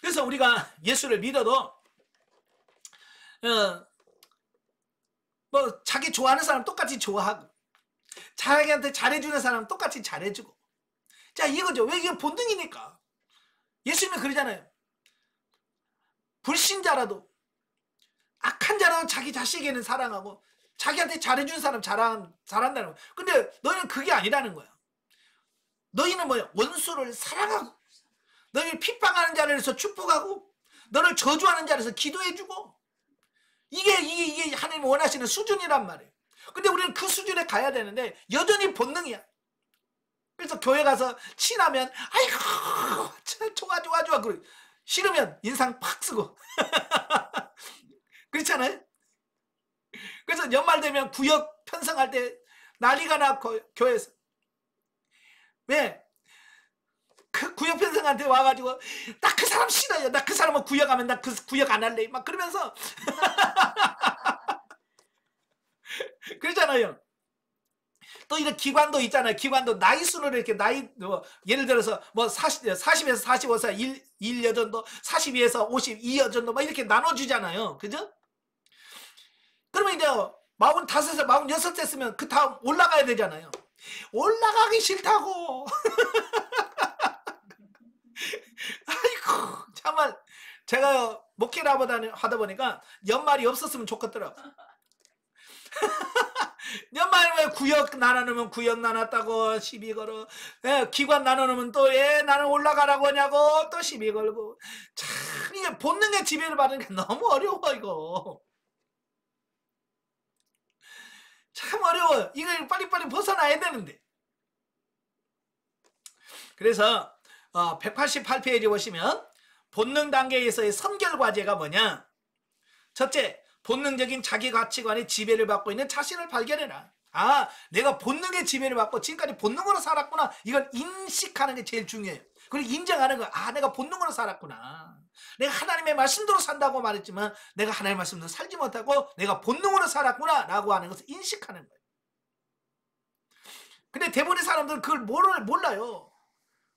그래서 우리가 예수를 믿어도 뭐 자기 좋아하는 사람 똑같이 좋아하고 자기한테 잘해주는 사람 똑같이 잘해주고, 자 이거죠. 왜? 이게 본능이니까. 예수님은 그러잖아요. 불신자라도 악한 자라도 자기 자식에게는 사랑하고 자기한테 잘해준 사람 잘한다는 거야. 근데 너희는 그게 아니라는 거야. 너희는 뭐야? 원수를 사랑하고, 너희를 핍박하는 자리에서 축복하고, 너를 저주하는 자리에서 기도해주고, 이게 하나님 원하시는 수준이란 말이에요. 근데 우리는 그 수준에 가야 되는데 여전히 본능이야. 그래서 교회 가서 친하면 아이고 좋아 그래. 싫으면 인상 팍 쓰고 그렇잖아요. 그래서 연말 되면 구역 편성할 때 난리가 나. 교회에서 왜? 그 구역 편성한테 와가지고 나 그 사람 싫어요. 나 그 사람은 구역하면 나 그 구역 안 할래. 막 그러면서 그러잖아요. 또 이런 기관도 있잖아요. 기관도 나이 순으로 이렇게 예를 들어서 뭐 40에서 45세 1여전도, 42에서 52여전도 막 이렇게 나눠주잖아요. 그죠? 그러면 이제 45에서 46 됐으면 그 다음 올라가야 되잖아요. 올라가기 싫다고. 아이고, 정말 제가 목회를 하다 보니까 연말이 없었으면 좋겠더라고. 연말에 구역 나눠놓으면 구역 나눴다고 시비 걸어. 기관 나눠놓으면 또 나는 올라가라고 하냐고 또 시비 걸고. 참 이게 본능의 지배를 받으니까 너무 어려워. 이거 참 어려워요. 이걸 빨리빨리 벗어나야 되는데. 그래서 188페이지 보시면 본능 단계에서의 선결 과제가 뭐냐. 첫째, 본능적인 자기 가치관의 지배를 받고 있는 자신을 발견해라. 아, 내가 본능의 지배를 받고 지금까지 본능으로 살았구나. 이걸 인식하는 게 제일 중요해요. 그리고 인정하는 거야. 아, 내가 본능으로 살았구나. 내가 하나님의 말씀대로 산다고 말했지만 내가 하나님의 말씀대로 살지 못하고 내가 본능으로 살았구나 라고 하는 것을 인식하는 거예요. 근데 대부분의 사람들은 그걸 몰라요.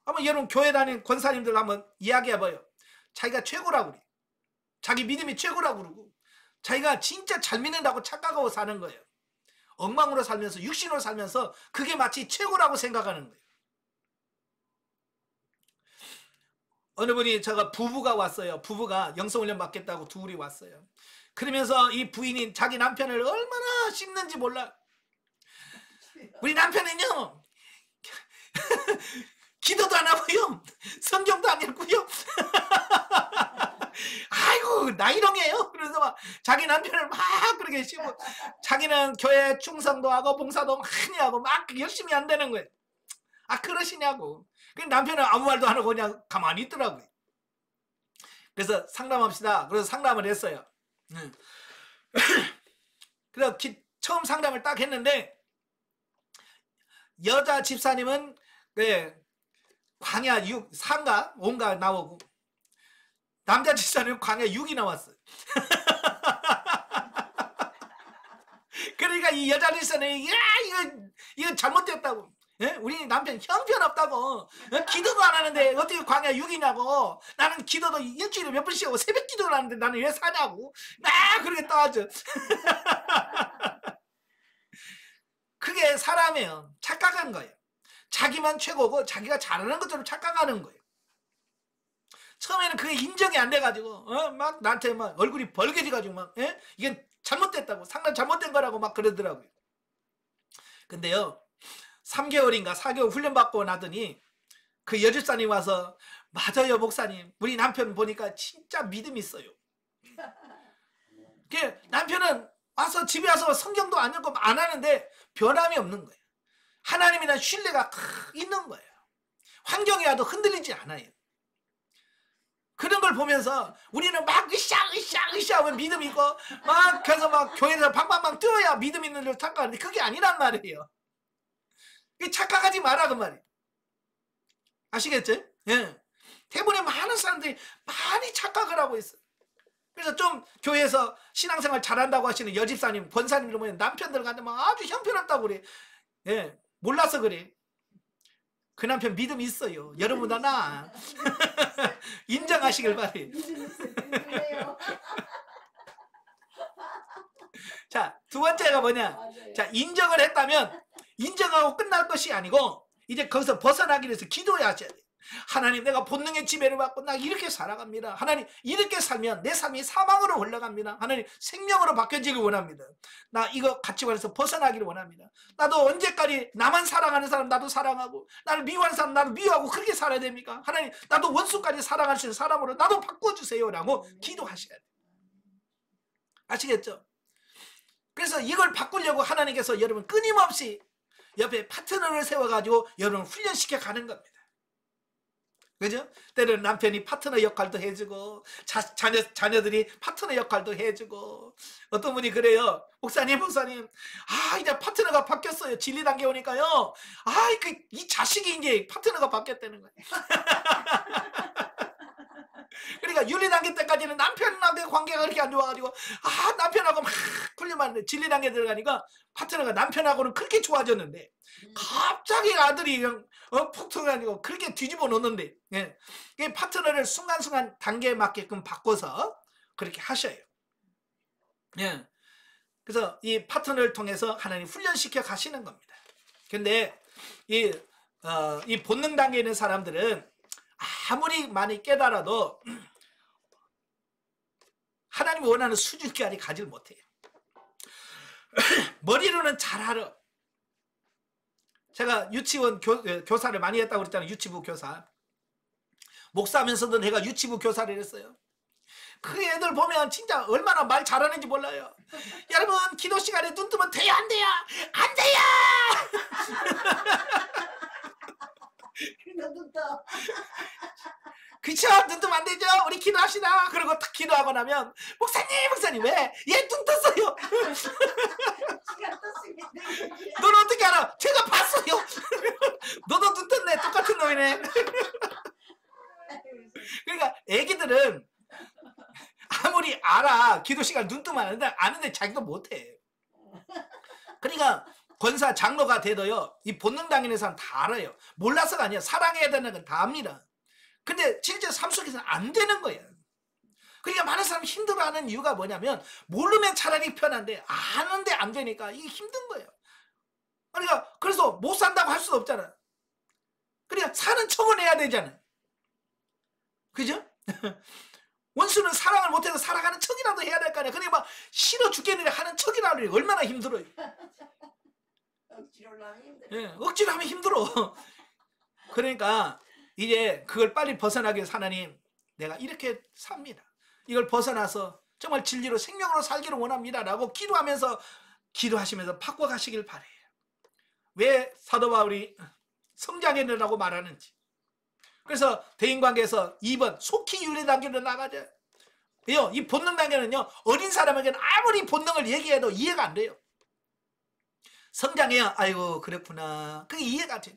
한번 여러분 교회 다니는 권사님들 한번 이야기해봐요. 자기가 최고라고 그래. 자기 믿음이 최고라고 그러고 자기가 진짜 잘 믿는다고 착각하고 사는 거예요. 엉망으로 살면서, 육신으로 살면서 그게 마치 최고라고 생각하는 거예요. 어느 분이 제가 부부가 왔어요. 부부가 영성훈련 받겠다고 둘이 왔어요. 그러면서 이 부인이 자기 남편을 얼마나 씹는지 몰라. 우리 남편은요 기도도 안 하고요 성경도 안 읽고요 아이고 나이롱해요. 그래서 막 자기 남편을 막 그렇게 씹고 자기는 교회 충성도 하고 봉사도 많이 하고 막 열심히 한다는 거예요. 아 그러시냐고. 남편은 아무 말도 안 하고 그냥 가만히 있더라고요. 그래서 상담합시다. 그래서 상담을 했어요. 그래서 처음 상담을 딱 했는데 여자 집사님은 광야 6, 3가 5가 나오고 남자 집사님은 광야 6이 나왔어요. 그러니까 이 여자 집사님이 이거 잘못됐다고. 예? 우리 남편 형편없다고. 기도도 안 하는데 어떻게 광야 6이냐고. 나는 기도도 일주일에 몇 번씩 하고 새벽 기도를 하는데 나는 왜 사냐고. 그렇게 떠하죠. 그게 사람이에요. 착각한 거예요. 자기만 최고고 자기가 잘하는 것처럼 착각하는 거예요. 처음에는 그게 인정이 안 돼가지고 막 나한테 막 얼굴이 벌개져가지고 막 이게 잘못됐다고, 상당히 잘못된 거라고 막 그러더라고요. 근데요 3개월인가 4개월 훈련받고 나더니 그 여집사님 와서 맞아요 목사님, 우리 남편 보니까 진짜 믿음 있어요. 남편은 와서 집에 와서 성경도 안 읽고 안 하는데 변함이 없는 거예요. 하나님에 대한 신뢰가 있는 거예요. 환경이 와도 흔들리지 않아요. 그런 걸 보면서 우리는 막 으쌰 하면 믿음이 있고 막 그래서 막 교회에서 방방방 뛰어야 믿음 있는 줄 착각하는데 그게 아니란 말이에요. 착각하지 마라 그 말이에요. 아시겠죠? 예. 대부분의 많은 사람들이 많이 착각을 하고 있어요. 그래서 좀 교회에서 신앙생활 잘한다고 하시는 여집사님, 권사님들 보면 남편들한테 막 아주 형편없다고 그래. 예. 몰라서 그래. 그 남편 믿음 있어요. 여러분보다 나. 인정하시길 바래요. 자, 두 번째가 뭐냐? 자, 인정을 했다면 인정하고 끝날 것이 아니고 이제 거기서 벗어나기 위해서 기도해야 돼요. 하나님, 내가 본능의 지배를 받고 나 이렇게 살아갑니다. 하나님, 이렇게 살면 내 삶이 사망으로 흘러갑니다. 하나님, 생명으로 바뀌어지길 원합니다. 나 이거 가치관에서 벗어나기를 원합니다. 나도 언제까지 나만 사랑하는 사람 나도 사랑하고 나를 미워하는 사람 나도 미워하고 그렇게 살아야 됩니까? 하나님, 나도 원수까지 사랑할 수 있는 사람으로 나도 바꿔주세요 라고 기도하셔야 돼요. 아시겠죠? 그래서 이걸 바꾸려고 하나님께서 여러분 끊임없이 옆에 파트너를 세워가지고 여러분 훈련시켜 가는 겁니다. 그죠? 때로는 남편이 파트너 역할도 해주고 자녀들이 파트너 역할도 해주고 어떤 분이 그래요. 목사님 이제 파트너가 바뀌었어요. 진리 단계 오니까요. 이 자식이 이제 파트너가 바뀌었다는 거예요. 그러니까 윤리 단계 때까지는 남편하고의 관계가 그렇게 안 좋아가지고 남편하고 막 훈련하는데 진리 단계 들어가니까 파트너가 남편하고는 그렇게 좋아졌는데 갑자기 아들이 그냥 푹 터가지고 그렇게 뒤집어 놓는데 파트너를 순간순간 단계에 맞게끔 바꿔서 그렇게 하셔요. 그래서 이 파트너를 통해서 하나님 훈련시켜 가시는 겁니다. 근데 이 본능 단계에 있는 사람들은 아무리 많이 깨달아도 하나님이 원하는 수준까지 가지를 못해요. 머리로는 잘 알아. 제가 유치원 교사를 많이 했다고 그랬잖아요. 유치부 교사. 목사하면서도 내가 유치부 교사를 했어요. 그 애들 보면 진짜 얼마나 말 잘하는지 몰라요. 여러분 기도 시간에 눈 뜨면 돼요 안 돼요? 안 돼요! 눈 떠. 그쵸? 눈 뜨면 안 되죠? 우리 기도합시다. 그리고 딱 기도하고 나면 목사님 왜? 얘 눈 떴어요. 넌 어떻게 알아? 제가 봤어요. 너도 눈 떴네. 똑같은 놈이네. 그러니까 애기들은 아무리 알아. 기도 시간 눈 뜨면 아는데 자기도 못해. 그러니까 권사 장로가 돼도요. 이 본능 당연한 사람 다 알아요. 몰라서가 아니야. 사랑해야 되는 건 다 압니다. 근데 실제 삶 속에서는 안 되는 거예요. 그러니까 많은 사람이 힘들어하는 이유가 뭐냐면 모르면 차라리 편한데 아는데 안 되니까 이게 힘든 거예요. 그러니까 그래서 못 산다고 할 수도 없잖아. 그러니까 사는 척은 해야 되잖아. 그죠? 원수는 사랑을 못해서 살아가는 척이라도 해야 될 거 아니야. 그러니까 막 싫어 죽겠는데 하는 척이라도 해. 얼마나 힘들어요. 억지로 하면 힘들어. 억지로 하면 힘들어. 그러니까 이제 그걸 빨리 벗어나기 위해서 하나님, 내가 이렇게 삽니다. 이걸 벗어나서 정말 진리로 생명으로 살기를 원합니다. 라고 기도하시면서 바꿔가시길 바래요. 왜 사도 바울이 성장해내라고 말하는지. 그래서 대인관계에서 2번 속히 윤리 단계로 나가자. 이 본능 단계는요, 어린 사람에게는 아무리 본능을 얘기해도 이해가 안 돼요. 성장해야 아이고 그랬구나. 그게 이해가 돼.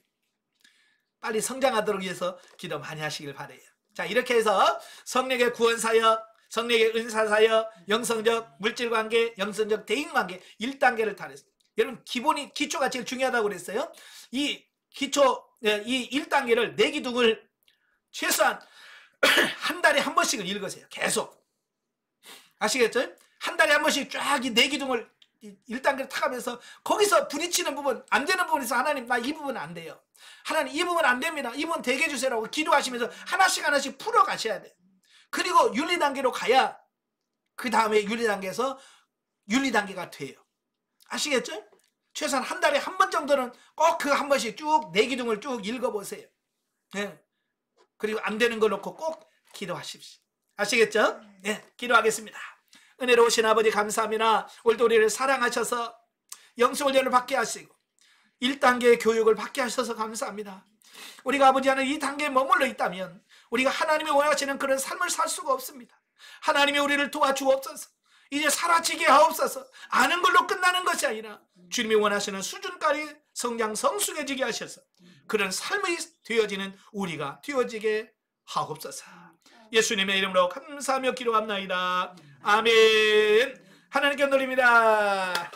빨리 성장하도록 위해서 기도 많이 하시길 바래요. 자, 이렇게 해서 성령의 구원사역, 성령의 은사사역, 영성적 물질관계, 영성적 대인관계 1단계를 다녔어요. 여러분 기초가 제일 중요하다고 그랬어요. 이 기초 이 1단계를 내 기둥을 최소한 한 달에 한 번씩은 읽으세요. 계속. 아시겠죠? 한 달에 한 번씩 쫙 이 내 기둥을 1단계를 타가면서 거기서 부딪히는 부분, 안 되는 부분에서 하나님 나 이 부분 안 돼요. 하나님 이 부분 안 됩니다. 이 부분 되게 해주세요라고 기도하시면서 하나씩 풀어 가셔야 돼요. 그리고 윤리단계로 가야 그 다음에 윤리단계에서 윤리단계가 돼요. 아시겠죠? 최소한 한 달에 한 번 정도는 꼭 그 한 번씩 쭉 내 기둥을 쭉 읽어보세요. 네. 그리고 안 되는 거 놓고 꼭 기도하십시오. 아시겠죠? 네, 기도하겠습니다. 은혜로우신 아버지 감사합니다. 오늘도 우리를 사랑하셔서 영성훈련을 받게 하시고 1단계 교육을 받게 하셔서 감사합니다. 우리가 아버지 하는 이 단계에 머물러 있다면 우리가 하나님이 원하시는 그런 삶을 살 수가 없습니다. 하나님이 우리를 도와주옵소서. 이제 사라지게 하옵소서. 아는 걸로 끝나는 것이 아니라 주님이 원하시는 수준까지 성장 성숙해지게 하셔서 그런 삶이 되어지는 우리가 되어지게 하옵소서. 예수님의 이름으로 감사하며 기도합나이다. 아멘. 하나님께 돌립니다.